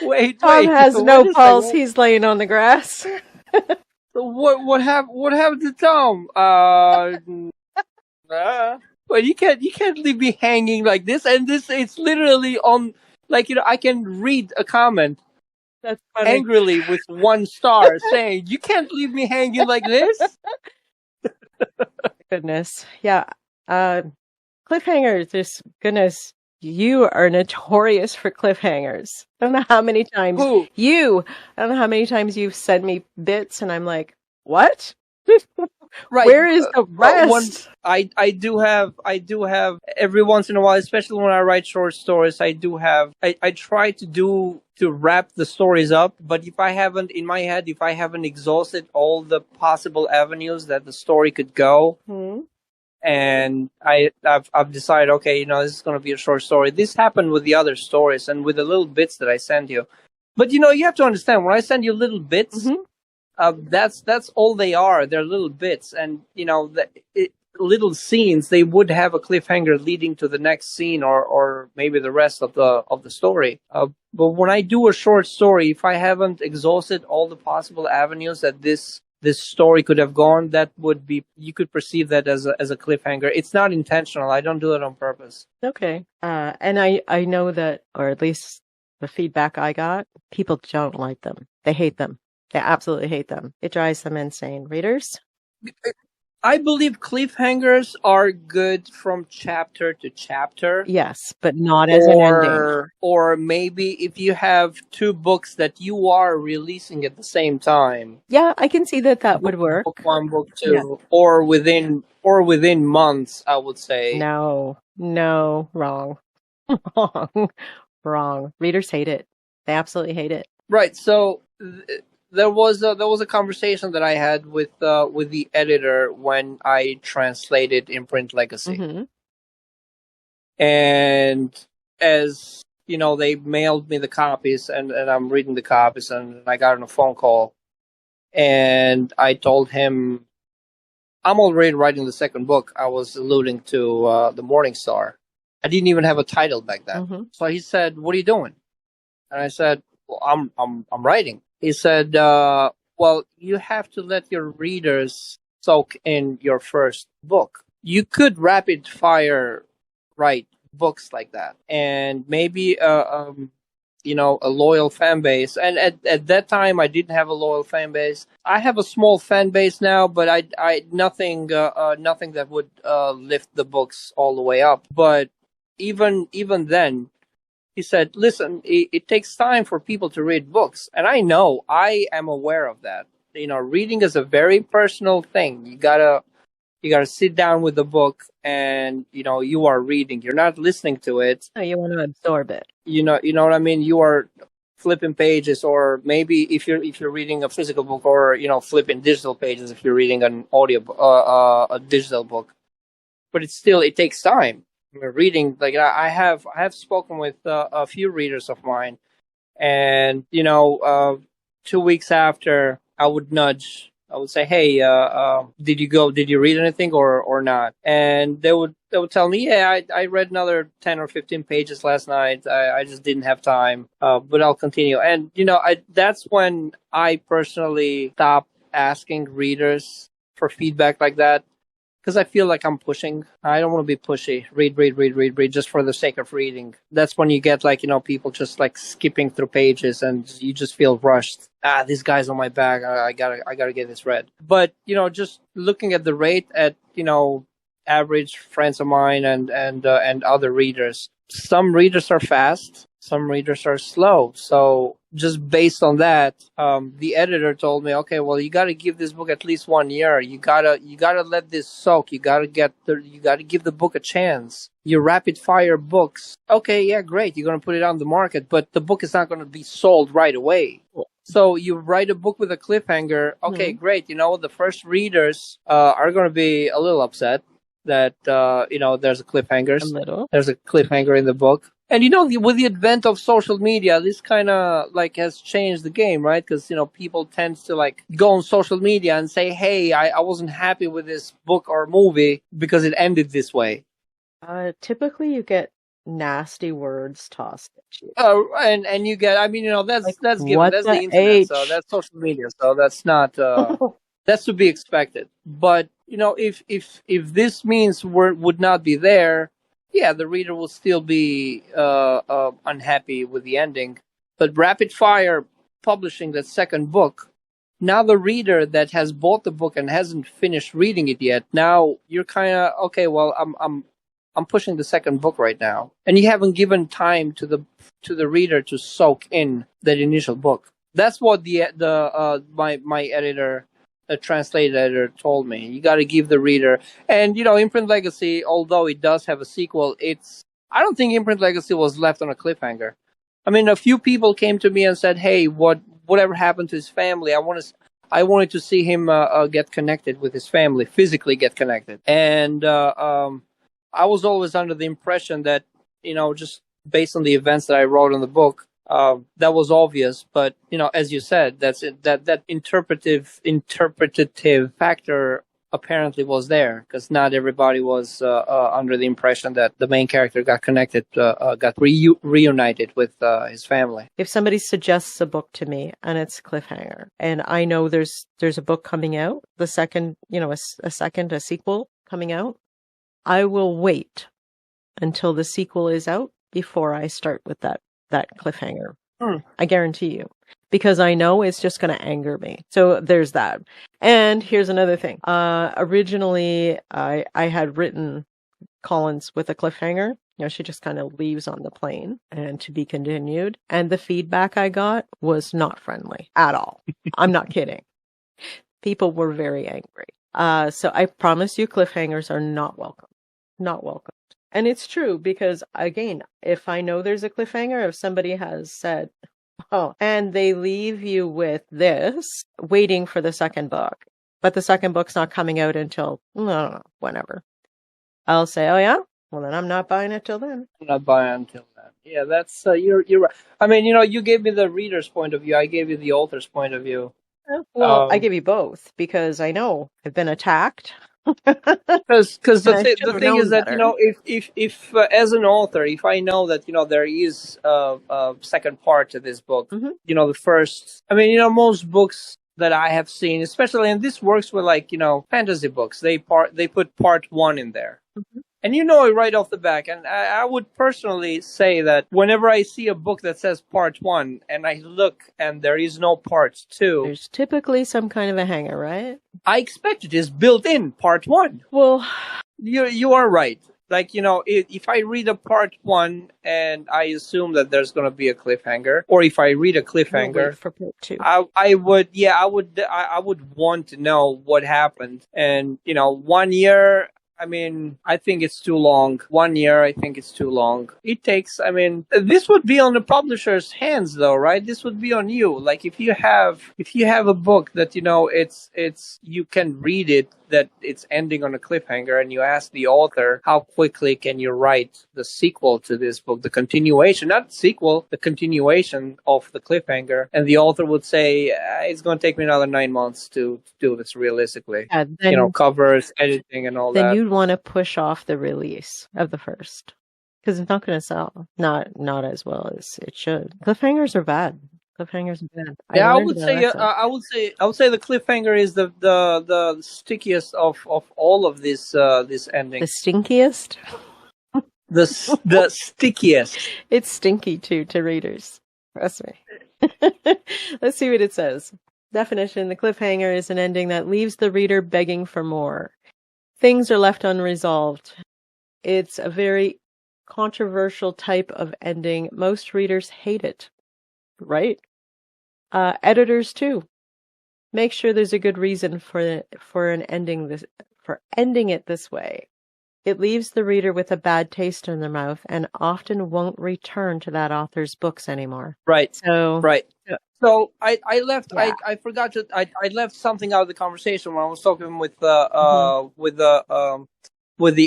Wait. Tom has no pulse. He's laying on the grass. So what happened to Tom? But you can't leave me hanging like this. And it's literally on, like, I can read a comment That's funny. angrily with 1 star saying, "You can't leave me hanging like this." Goodness. Yeah. Cliffhangers, just goodness, you are notorious for cliffhangers. I don't know how many times Who? I don't know how many times you've sent me bits and I'm like, what? Right. Where is the rest? I do have every once in a while, especially when I write short stories, I try to wrap the stories up, but if I haven't exhausted all the possible avenues that the story could go, and I've decided, okay, this is going to be a short story. This happened with the other stories and with the little bits that I send you. But you have to understand, when I send you little bits, that's all they are. They're little bits, and little scenes. They would have a cliffhanger leading to the next scene, or maybe the rest of the story. But when I do a short story, if I haven't exhausted all the possible avenues that this story could have gone, you could perceive that as a cliffhanger. It's not intentional. I don't do it on purpose. Okay. And I know that, or at least the feedback I got, people don't like them. They hate them. They absolutely hate them. It drives them insane. Readers? I believe cliffhangers are good from chapter to chapter. Yes, but not as an ending. Or maybe if you have 2 books that you are releasing at the same time. Yeah, I can see that would work. Book 1, book 2, or within months, I would say. No, wrong. Wrong. Readers hate it. They absolutely hate it. Right. So there was a conversation that I had with the editor when I translated Imprint Legacy, and as they mailed me the copies, and I'm reading the copies, and I got on a phone call, and I told him I'm already writing the second book. I was alluding to the Morning Star. I didn't even have a title back then. So he said, "What are you doing?" And I said, "Well, I'm writing." He said, well, you have to let your readers soak in your first book. You could rapid fire write books like that, and maybe a loyal fan base. And at that time, I didn't have a loyal fan base. I have a small fan base now, but I nothing that would lift the books all the way up. But even then, he said, listen, it takes time for people to read books. And I know, I am aware of that. Reading is a very personal thing. You gotta sit down with the book, and, you are reading. You're not listening to it. No, you want to absorb it. You know what I mean? You are flipping pages, or maybe if you're reading a physical book, or, flipping digital pages if you're reading an audio, a digital book. But it takes time. Reading, like, I have spoken with a few readers of mine, and 2 weeks after, I would say, hey, did you read anything or not? And they would tell me, yeah, I read another 10 or 15 pages last night. I just didn't have time, but I'll continue. And that's when I personally stopped asking readers for feedback like that. Because I feel like I'm pushing. I don't want to be pushy. Read just for the sake of reading. That's when you get, like, people just, like, skipping through pages, and you just feel rushed. This guy's on my back. I gotta get this read. But just looking at the rate at average friends of mine and other readers. Some readers are fast. Some readers are slow. So just based on that, the editor told me, okay, well, you got to give this book at least 1 year. You gotta let this soak. You gotta give the book a chance. Your rapid fire books, okay, yeah, great. You're gonna put it on the market, but the book is not gonna be sold right away. So you write a book with a cliffhanger. Okay, great. The first readers are gonna be a little upset that there's a cliffhanger. There's a cliffhanger in the book. And with the advent of social media, this kind of has changed the game, right? Because people tend to go on social media and say, "Hey, I wasn't happy with this book or movie because it ended this way." Typically, you get nasty words tossed at you. And you get, that's given. That's the internet, so that's social media. So that's not That's to be expected. But if this means would not be there, yeah, the reader will still be unhappy with the ending. But Rapid Fire publishing that second book, now the reader that has bought the book and hasn't finished reading it yet, now you're kind of okay. Well, I'm pushing the second book right now, and you haven't given time to the reader to soak in that initial book. That's what my editor, a translated editor, told me. You got to give the reader, and Imprint Legacy, although it does have a sequel, I don't think Imprint Legacy was left on a cliffhanger. I mean, a few people came to me and said, "Hey, whatever happened to his family? I wanted to see him get connected with his family, physically get connected." And I was always under the impression that, just based on the events that I wrote in the book, that was obvious. But, as you said, that interpretative factor apparently was there, because not everybody was under the impression that the main character got connected, got reunited with his family. If somebody suggests a book to me and it's Cliffhanger, and I know there's a book coming out, the second, a sequel coming out, I will wait until the sequel is out before I start with that cliffhanger. I guarantee you. Because I know it's just going to anger me. So there's that. And here's another thing. Originally, I had written Collins with a cliffhanger. She just kind of leaves on the plane and to be continued. And the feedback I got was not friendly at all. I'm not kidding. People were very angry. So I promise you, cliffhangers are not welcome. Not welcome. And it's true because, again, if I know there's a cliffhanger, if somebody has said, oh, and they leave you with this, waiting for the second book, but the second book's not coming out until, whenever, I'll say, oh yeah? Well, then I'm not buying it till then. I'm not buying until then. Yeah, that's, you're right. I mean, you gave me the reader's point of view. I gave you the author's point of view. Well, I give you both because I know I've been attacked. Because the thing is that better. If as an author, if I know that there is a second part to this book, the first, I mean, most books that I have seen, especially, and this works with fantasy books, they put part one in there. And it right off the back. And I would personally say that whenever I see a book that says part one and I look and there is no part two, there's typically some kind of a hanger, right? I expect it is built in part one. Well, you are right. If I read a part one and I assume that there's going to be a cliffhanger, or if I read a cliffhanger, for part two. I would want to know what happened. And 1 year, I mean, I think it's too long. 1 year, I think it's too long. It takes, I mean, this would be on the publisher's hands though, right? This would be on you. Like if you have a book that, it's, you can read it, that it's ending on a cliffhanger, and you ask the author, how quickly can you write the sequel to this book, the continuation, not the sequel, the continuation of the cliffhanger. And the author would say, it's going to take me another 9 months to do this realistically. Yeah, then, covers, editing and all that. Then you'd want to push off the release of the first, because it's not going to sell. Not as well as it should. Cliffhangers are bad. Cliffhangers are bad. Yeah, I would say the cliffhanger is the stickiest of all of this ending. The stinkiest? the stickiest. It's stinky too to readers. Trust me. Let's see what it says. Definition: the cliffhanger is an ending that leaves the reader begging for more. Things are left unresolved. It's a very controversial type of ending. Most readers hate it. Right? Editors too. Make sure there's a good reason for ending it this way. It leaves the reader with a bad taste in their mouth and often won't return to that author's books anymore. Right. So I left. Yeah. I forgot to. I left something out of the conversation when I was talking with the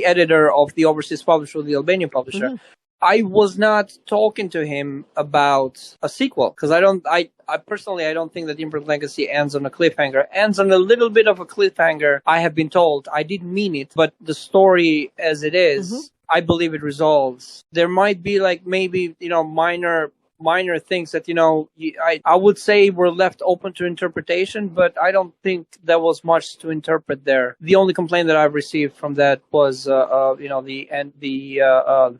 editor of the overseas publisher, the Albanian publisher. Mm-hmm. I was not talking to him about a sequel because I personally don't think that Imprint Legacy ends on a cliffhanger. Ends on a little bit of a cliffhanger. I have been told. I didn't mean it, but the story as it is, I believe it resolves. There might be maybe minor minor things that, I would say were left open to interpretation, but I don't think there was much to interpret there. The only complaint that I've received from that was, the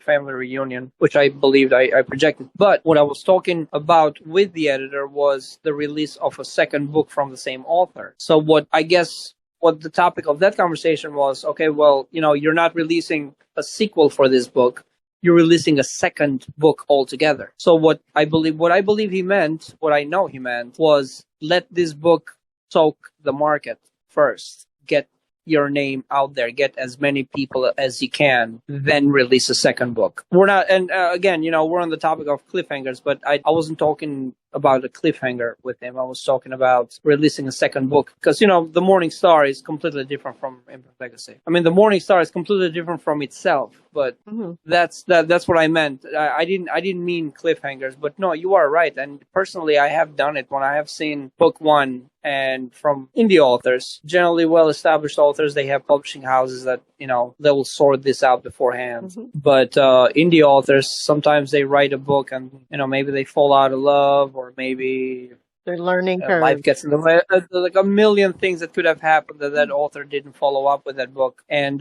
family reunion, which I believed I projected. But what I was talking about with the editor was the release of a second book from the same author. So what the topic of that conversation was, okay, well, you're not releasing a sequel for this book. You're releasing a second book altogether. So what I believe he meant, what I know he meant, was let this book soak the market first. Get your name out there, get as many people as you can, then release a second book. We're not, and again, we're on the topic of cliffhangers, but I wasn't talking about a cliffhanger with him. I was talking about releasing a second book because, The Morning Star is completely different from Imprint Legacy. I mean, The Morning Star is completely different from itself, but that's what I meant. I didn't mean cliffhangers, but no, you are right. And personally, I have done it when I have seen book one and from indie authors, generally well-established authors, they have publishing houses that, they will sort this out beforehand. But indie authors, sometimes they write a book and, maybe they fall out of love, or maybe they're learning curve. Life gets in the way. Like a million things that could have happened that author didn't follow up with that book. And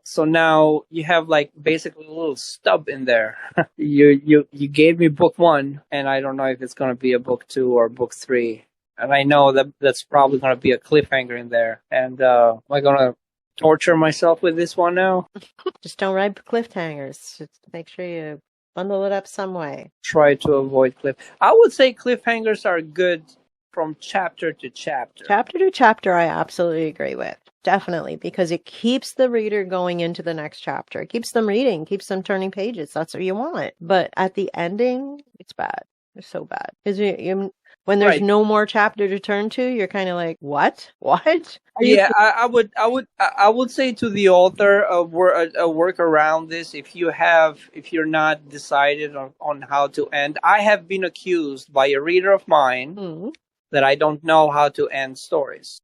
so now you have like basically a little stub in there. You gave me book one, and I don't know if it's going to be a book two or book three. And I know that's probably going to be a cliffhanger in there. And am I going to torture myself with this one now? Just don't write cliffhangers. Just make sure you bundle it up some way. Try to avoid I would say cliffhangers are good from chapter to chapter. Chapter to chapter, I absolutely agree with. Definitely, because it keeps the reader going into the next chapter. It keeps them reading, keeps them turning pages. That's what you want. But at the ending, it's bad. It's so bad. Because when there's no more chapter to turn to, you're kind of like, what? I would say to the author, a work around this. If you're not decided on how to end, I have been accused by a reader of mine that I don't know how to end stories.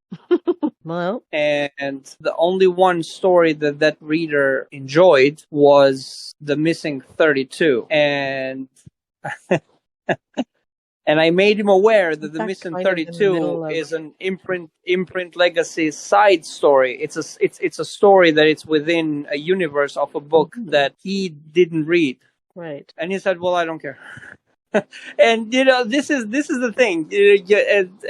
Well, and the only one story that reader enjoyed was The Missing 32, and. And I made him aware that The Missing 32 is an imprint legacy side story. It's a story that it's within a universe of a book that he didn't read. Right. And he said, "Well, I don't care." And this is the thing.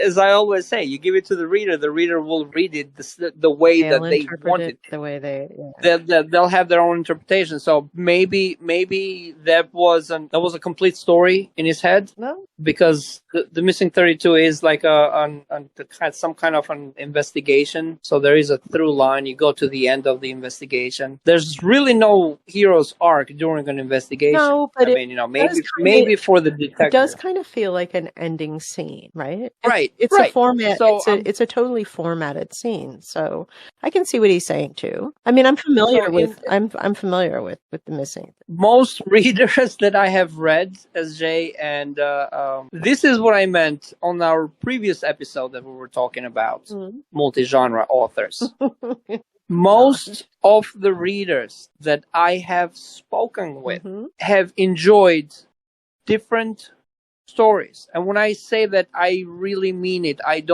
As I always say, you give it to the reader will read it the way that they want it. The way they'll have their own interpretation. So maybe that was a complete story in his head. No. Because the Missing 32 is like some kind of an investigation. So there is a through line. You go to the end of the investigation. There's really no hero's arc during an investigation. No, but maybe for the detective. It does kind of feel like an ending scene, right? It's right. a format. So, it's a totally formatted scene. So I can see what he's saying too. I mean, I'm familiar with The Missing. Most readers that I have read, SJ, and this is what I meant on our previous episode that we were talking about multi-genre authors. Most of the readers that I have spoken with have enjoyed different stories. And when I say that, I really mean it. I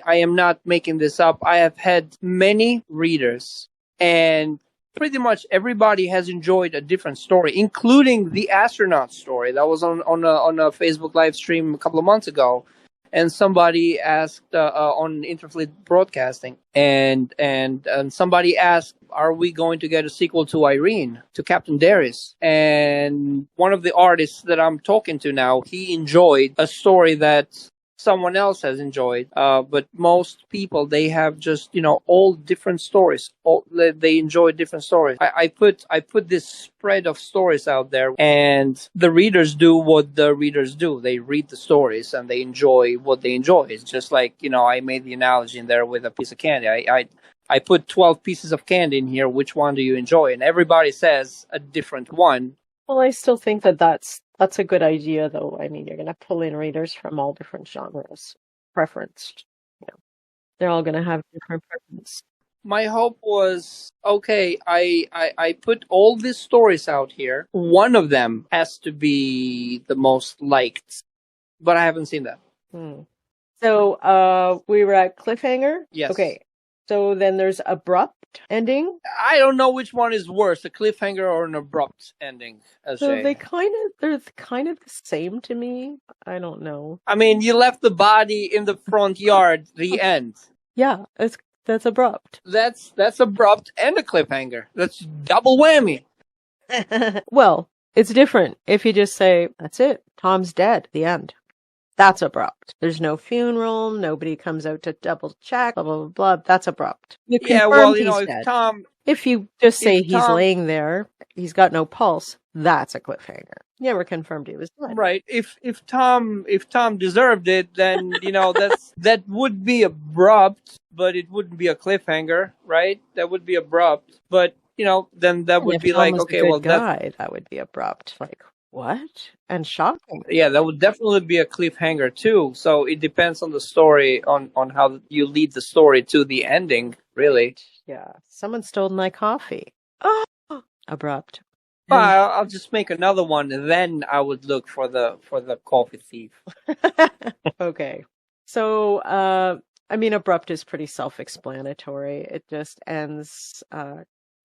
am not making this up. I have had many readers, and pretty much everybody has enjoyed a different story, including the astronaut story that was on a Facebook live stream a couple of months ago. And somebody asked on Interfleet Broadcasting, and somebody asked, "Are we going to get a sequel to Irene, to Captain Darius?" And one of the artists that I'm talking to now, he enjoyed a story that someone else has enjoyed, but most people, they have just all different stories. They enjoy different stories. I put this spread of stories out there, and the readers do what the readers do. They read the stories and they enjoy what they enjoy. It's just like I made the analogy in there with a piece of candy. I put 12 pieces of candy in here. Which one do you enjoy? And everybody says a different one. Well, I still think that's a good idea, though. I mean, you're going to pull in readers from all different genres, preferenced. They're all going to have different preferences. My hope was, okay, I put all these stories out here. One of them has to be the most liked, but I haven't seen that. So we were at Cliffhanger? Yes. Okay. So then there's Abrupt ending. I don't know which one is worse, a cliffhanger or an abrupt ending. So Shay. they're kind of the same to me. I don't know. I mean, you left the body in the front yard, the end. Yeah, that's Abrupt. That's abrupt and a cliffhanger. That's double whammy. Well, it's different if you just say, that's it, Tom's dead, the end. That's abrupt. There's no funeral, nobody comes out to double check, blah, blah, blah, blah. That's abrupt. Yeah, well, you know, if you just say he's Tom, laying there, he's got no pulse, that's a cliffhanger. You never confirmed he was dead. Right. If Tom deserved it, then, you know, that would be abrupt, but it wouldn't be a cliffhanger, right? That would be abrupt. But, you know, then that would be like, okay, well, that would be abrupt. Like, what? And shocking. Yeah, that would definitely be a cliffhanger too. So it depends on the story, on how you lead the story to the ending, really. Yeah. Someone stole my coffee. Oh, abrupt. Well, I'll just make another one, and then I would look for the coffee thief. Okay. So, I mean, abrupt is pretty self-explanatory. It just ends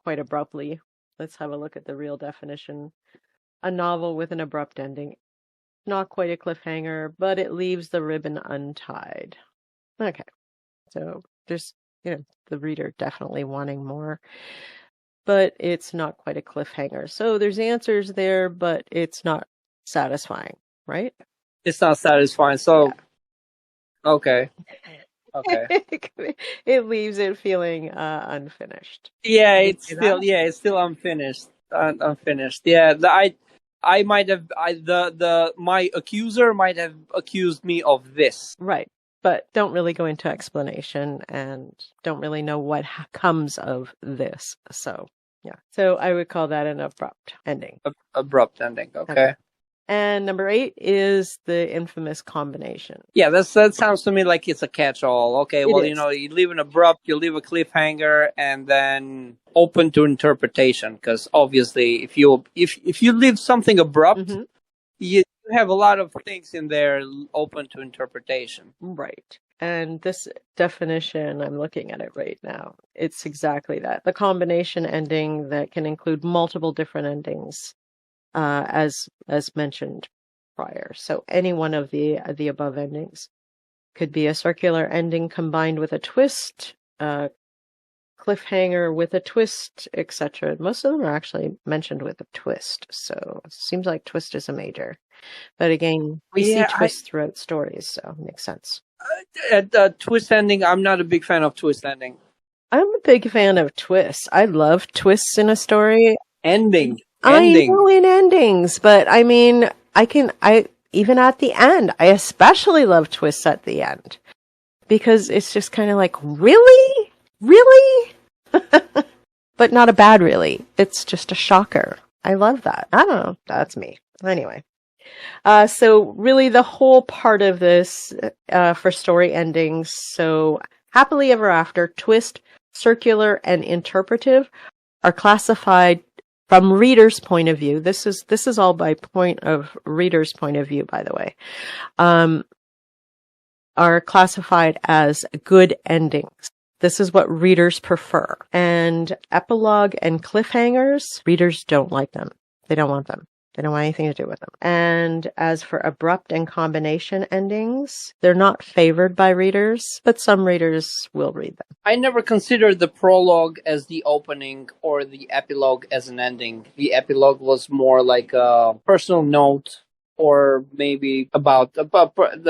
quite abruptly. Let's have a look at the real definition. A novel with an abrupt ending. Not quite a cliffhanger, but it leaves the ribbon untied. Okay. So there's, the reader definitely wanting more. But it's not quite a cliffhanger. So there's answers there, but it's not satisfying, right? It's not satisfying. So, yeah. Okay. It leaves it feeling unfinished. Yeah, it's still unfinished. Unfinished. Yeah, I might have my accuser might have accused me of this. Right. But don't really go into explanation and don't really know what comes of this. So, yeah. So I would call that an abrupt ending. Abrupt ending. Okay. And number 8 is the infamous combination. Yeah, that sounds to me like it's a catch-all. Okay, well, you leave an abrupt, you leave a cliffhanger, and then open to interpretation. Because obviously, if you leave something abrupt, you have a lot of things in there open to interpretation. Right. And this definition, I'm looking at it right now. It's exactly that. The combination ending that can include multiple different endings. As mentioned prior. So any one of the above endings could be a circular ending combined with a twist, cliffhanger with a twist, etc. Most of them are actually mentioned with a twist, so it seems like twist is a major. But again, we see twists throughout stories, so it makes sense. Twist ending, I'm not a big fan of twist ending. I'm a big fan of twists. I love twists in a story. Ending. I know in endings, but I mean, I even at the end, I especially love twists at the end because it's just kind of like, really? But not a bad really. It's just a shocker. I love that. I don't know. That's me. Anyway. So really the whole part of this, for story endings. So happily ever after, twist, circular, and interpretive are classified from reader's point of view. This is all by point of reader's point of view, by the way, are classified as good endings. This is what readers prefer. And epilogue and cliffhangers, readers don't like them. They don't want them. They don't want anything to do with them. And as for abrupt and combination endings, they're not favored by readers, but some readers will read them. I never considered the prologue as the opening or the epilogue as an ending. The epilogue was more like a personal note, or maybe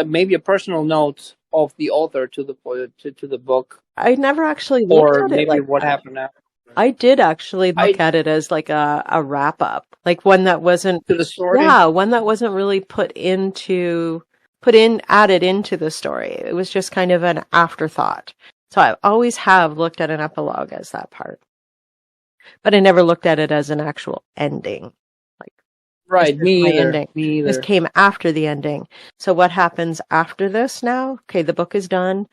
maybe a personal note of the author to the book. I never actually looked at it maybe like what that. happened after. I did actually look at it as like a wrap up, like one that wasn't to the story. Yeah, one that wasn't really added into the story. It was just kind of an afterthought. So I always have looked at an epilogue as that part, but I never looked at it as an actual ending. Like, right, me either. Ending. Me either. This came after the ending. So what happens after this now? Okay, the book is done.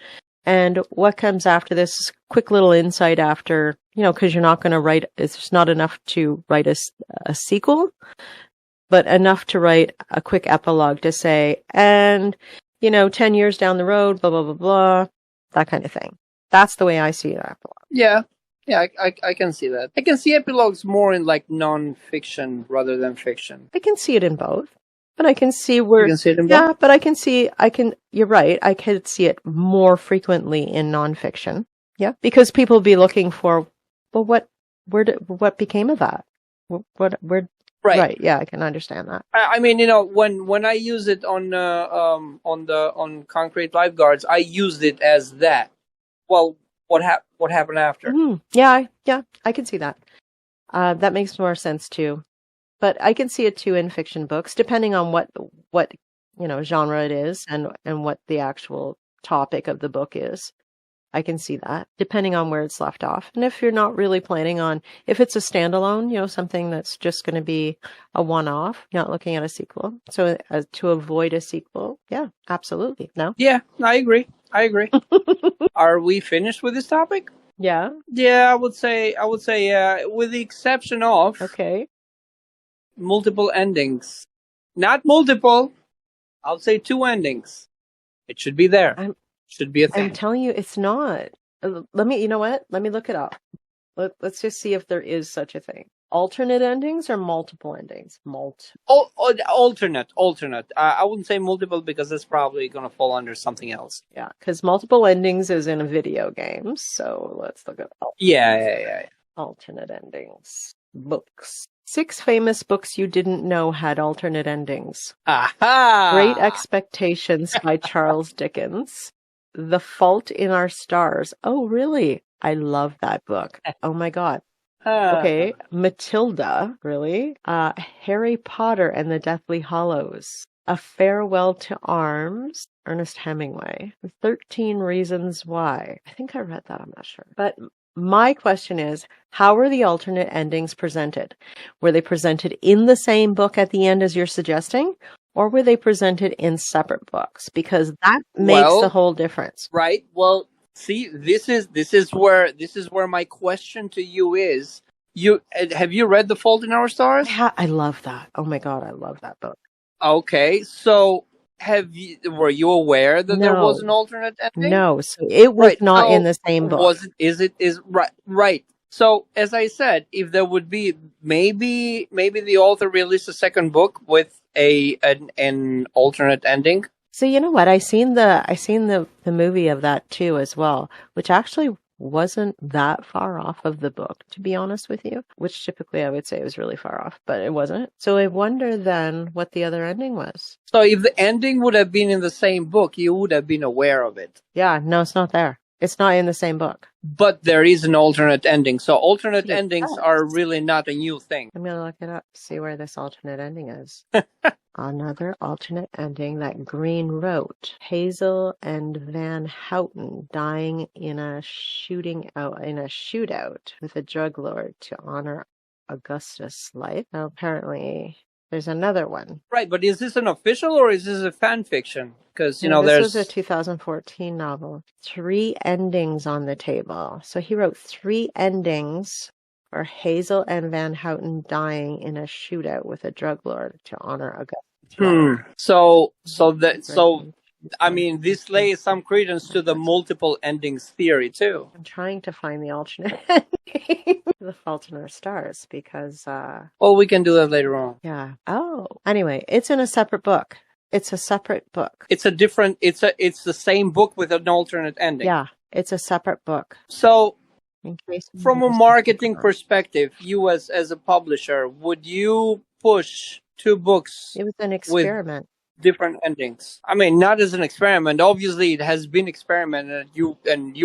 And what comes after this? Quick little insight after, because you're not going to write, it's not enough to write a sequel, but enough to write a quick epilogue to say, and, 10 years down the road, blah, blah, blah, blah, that kind of thing. That's the way I see an epilogue. Yeah. Yeah, I can see that. I can see epilogues more in like non-fiction rather than fiction. I can see it in both. But I can see where, You can see it in both? yeah, but you're right. I could see it more frequently in nonfiction. Yeah. Because people be looking for, well, what became of that? Where, right. Yeah. I can understand that. I mean, when I use it on Concrete Lifeguards, I used it as that. Well, what happened after? Mm-hmm. Yeah. I can see that. That makes more sense too. But I can see it too in fiction books, depending on what genre it is and what the actual topic of the book is. I can see that, depending on where it's left off. And if you're not really planning on, if it's a standalone, something that's just going to be a one-off, not looking at a sequel. So to avoid a sequel, yeah, absolutely. No? Yeah, I agree. Are we finished with this topic? Yeah. Yeah, I would say yeah, with the exception of Okay. multiple endings. Not multiple. I'll say 2 endings. It should be there. Should be a thing. I'm telling you, it's not. You know what? Let me look it up. Let's just see if there is such a thing. Alternate endings or multiple endings? Alternate. I wouldn't say multiple because it's probably going to fall under something else. Yeah, because multiple endings is in a video game. So let's look at Yeah. alternate endings. Books. 6 famous books you didn't know had alternate endings. Aha! Great Expectations by Charles Dickens. The Fault in Our Stars. Oh, really? I love that book. Oh my God. Okay. Matilda. Really? Harry Potter and the Deathly Hallows. A Farewell to Arms. Ernest Hemingway. 13 Reasons Why. I think I read that. I'm not sure. But my question is, how were the alternate endings presented? Were they presented in the same book at the end as you're suggesting? Or were they presented in separate books? Because that makes the whole difference. Right. Well, see, this is where my question to you is: have you read The Fault in Our Stars? I love that. Oh my God, I love that book. Okay, so were you aware that there was an alternate ending? No, so it was not in the same book. Right. So, as I said, if there would be maybe the author released a second book with an alternate ending. So you know what? I seen the movie of that too as well, which actually wasn't that far off of the book, to be honest with you, which typically I would say was really far off, but it wasn't. So I wonder then what the other ending was. So if the ending would have been in the same book, you would have been aware of it. Yeah, no, it's not there. It's not in the same book. But there is an alternate ending. So alternate endings are really not a new thing. I'm going to look it up, see where this alternate ending is. Another alternate ending that Green wrote. Hazel and Van Houten dying in a shootout with a drug lord to honor Augustus' life. Now, apparently, there's another one. Right, but is this an official or is this a fan fiction? Because, this was a 2014 novel. 3 endings on the table. So he wrote 3 endings for Hazel and Van Houten dying in a shootout with a drug lord to honor Augustus. I mean, this lays some credence to the multiple endings theory, too. I'm trying to find the alternate ending. The Fault in Our Stars, because... well, we can do that later on. Yeah. Oh. Anyway, it's in a separate book. It's a separate book. It's the same book with an alternate ending. Yeah, it's a separate book. So, from a marketing perspective, you as a publisher, would you push 2 books? It was an experiment. Different endings. I mean, not as an experiment. Obviously, it has been experimented. You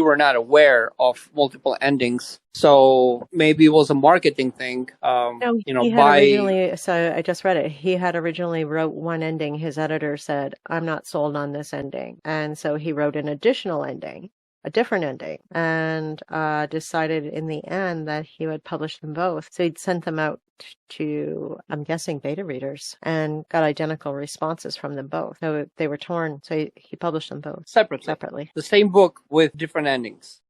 were not aware of multiple endings, so maybe it was a marketing thing. Originally. So I just read it. He had originally wrote one ending. His editor said, "I'm not sold on this ending," and so he wrote an additional ending. a different ending, and decided in the end that he would publish them both. So he'd sent them out to, I'm guessing, beta readers, and got identical responses from them both. So they were torn. So he published them both separately. The same book with different endings.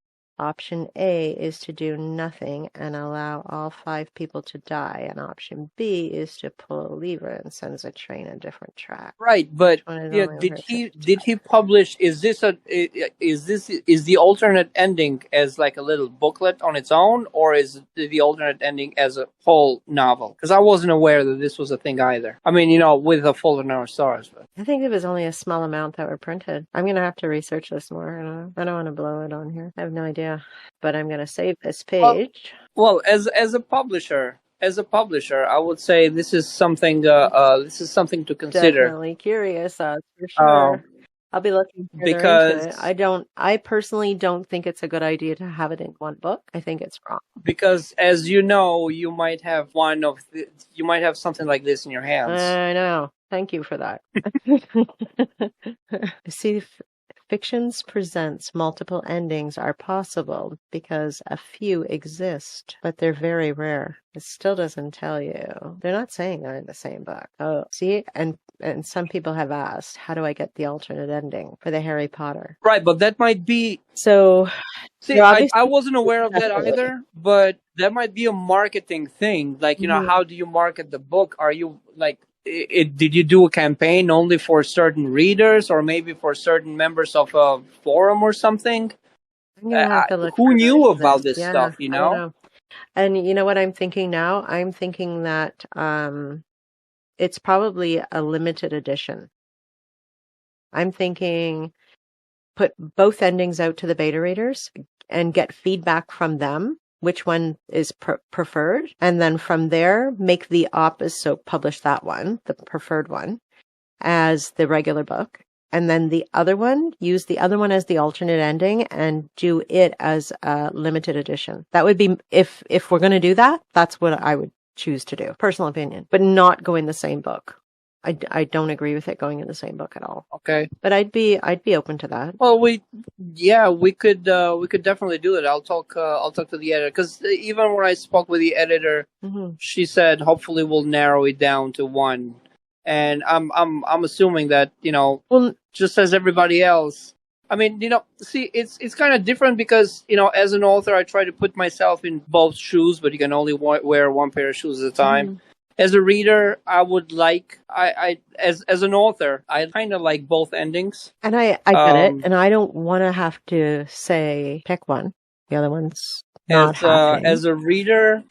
Option A is to do nothing and allow all 5 people to die, and option B is to pull a lever and sends a train a different track. Right, but yeah, did he publish? Is the alternate ending as like a little booklet on its own, or is the alternate ending as a whole novel? Because I wasn't aware that this was a thing either. I mean, with A Fault in Our Stars. But I think it was only a small amount that were printed. I'm gonna have to research this more. I don't want to blow it on here. I have no idea. But I'm going to save this page. Well, as a publisher, I would say this is something to consider. Definitely curious, for sure. I'll be looking further into it. I personally don't think it's a good idea to have it in one book. I think it's wrong. Because, as you know, you might have something like this in your hands. I know. Thank you for that. See, fictions presents multiple endings are possible because a few exist, but they're very rare. It still doesn't tell you. They're not saying they're in the same book. Oh, see? And some people have asked, how do I get the alternate ending for the Harry Potter? Right, but that might be... So... See, I wasn't aware of that either, but that might be a marketing thing. Like, how do you market the book? Are you, like... did you do a campaign only for certain readers or maybe for certain members of a forum or something? Who knew about this stuff, I don't know. And you know what I'm thinking now? I'm thinking that it's probably a limited edition. I'm thinking put both endings out to the beta readers and get feedback from them. Which one is preferred, and then from there make the opposite, publish that one, the preferred one, as the regular book, and then the other one, use the other one as the alternate ending and do it as a limited edition. That would be, if we're going to do that, that's what I would choose to do. Personal opinion, but not go in the same book. I don't agree with it going in the same book at all. Okay. But I'd be open to that. Well, we could definitely do it. I'll talk to the editor, because even when I spoke with the editor, she said hopefully we'll narrow it down to one. And I'm assuming that, just as everybody else, I mean, see, it's kind of different because, as an author, I try to put myself in both shoes, but you can only wear one pair of shoes at a time. As a reader, I would as an author, I kind of like both endings. And I get it. And I don't want to have to say, pick one. The other one's not happening. As a reader,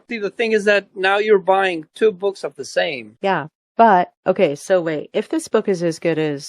see, the thing is that now you're buying 2 books of the same. Yeah. But, okay, so wait. If this book is as good as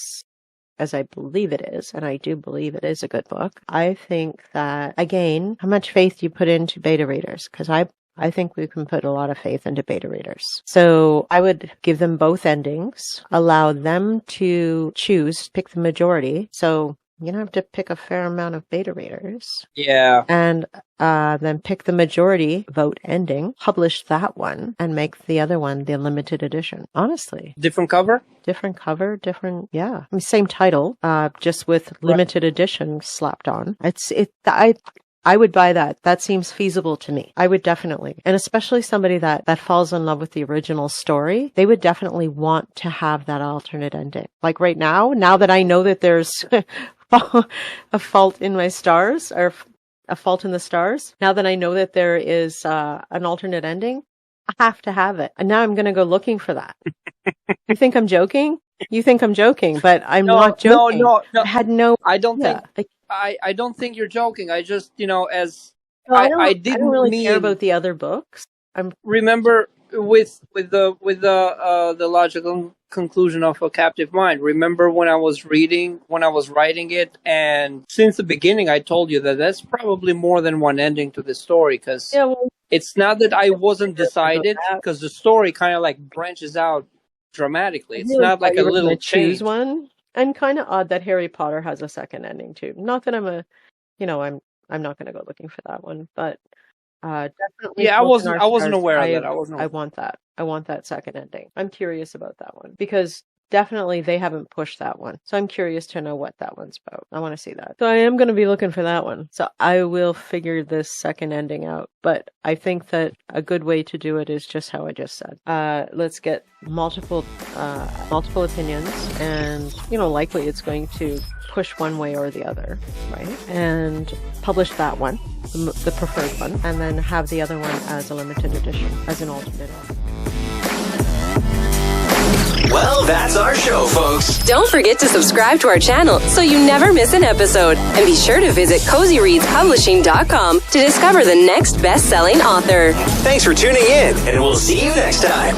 I believe it is, and I do believe it is a good book, I think that, again, how much faith do you put into beta readers? Because I think we can put a lot of faith into beta readers. So I would give them both endings, allow them to choose, pick the majority. So you don't have to pick a fair amount of beta readers. Yeah. And then pick the majority vote ending, publish that one, and make the other one the limited edition. Honestly. Different cover, yeah. I mean, same title, just with limited edition slapped on. I would buy that. That seems feasible to me. I would definitely. And especially somebody that falls in love with the original story, they would definitely want to have that alternate ending. Like right now that I know that there's a fault in my stars, or a fault in the stars, now that I know that there is an alternate ending, I have to have it. And now I'm going to go looking for that. You think I'm joking? You think I'm joking, but I'm not joking. No. I don't think... I don't think you're joking. I just, I don't really care about the other books. Remember with the logical conclusion of A Captive Mind. Remember when I was writing it, and since the beginning I told you that that's probably more than one ending to the story, because it's not that I wasn't decided, because the story kind of like branches out dramatically. It's not like a little choose one. And kind of odd that Harry Potter has a second ending too. Not that I'm I'm not going to go looking for that one, but definitely. Yeah, I wasn't aware of that. I want that. I want that second ending. I'm curious about that one because definitely they haven't pushed that one. So I'm curious to know what that one's about. I want to see that. So I am going to be looking for that one. So I will figure this second ending out. But I think that a good way to do it is just how I just said. Let's get multiple opinions, and likely it's going to push one way or the other, right? And publish that one, the preferred one, and then have the other one as a limited edition, as an alternate. Well, that's our show, folks. Don't forget to subscribe to our channel so you never miss an episode. And be sure to visit CozyReadsPublishing.com to discover the next best-selling author. Thanks for tuning in, and we'll see you next time.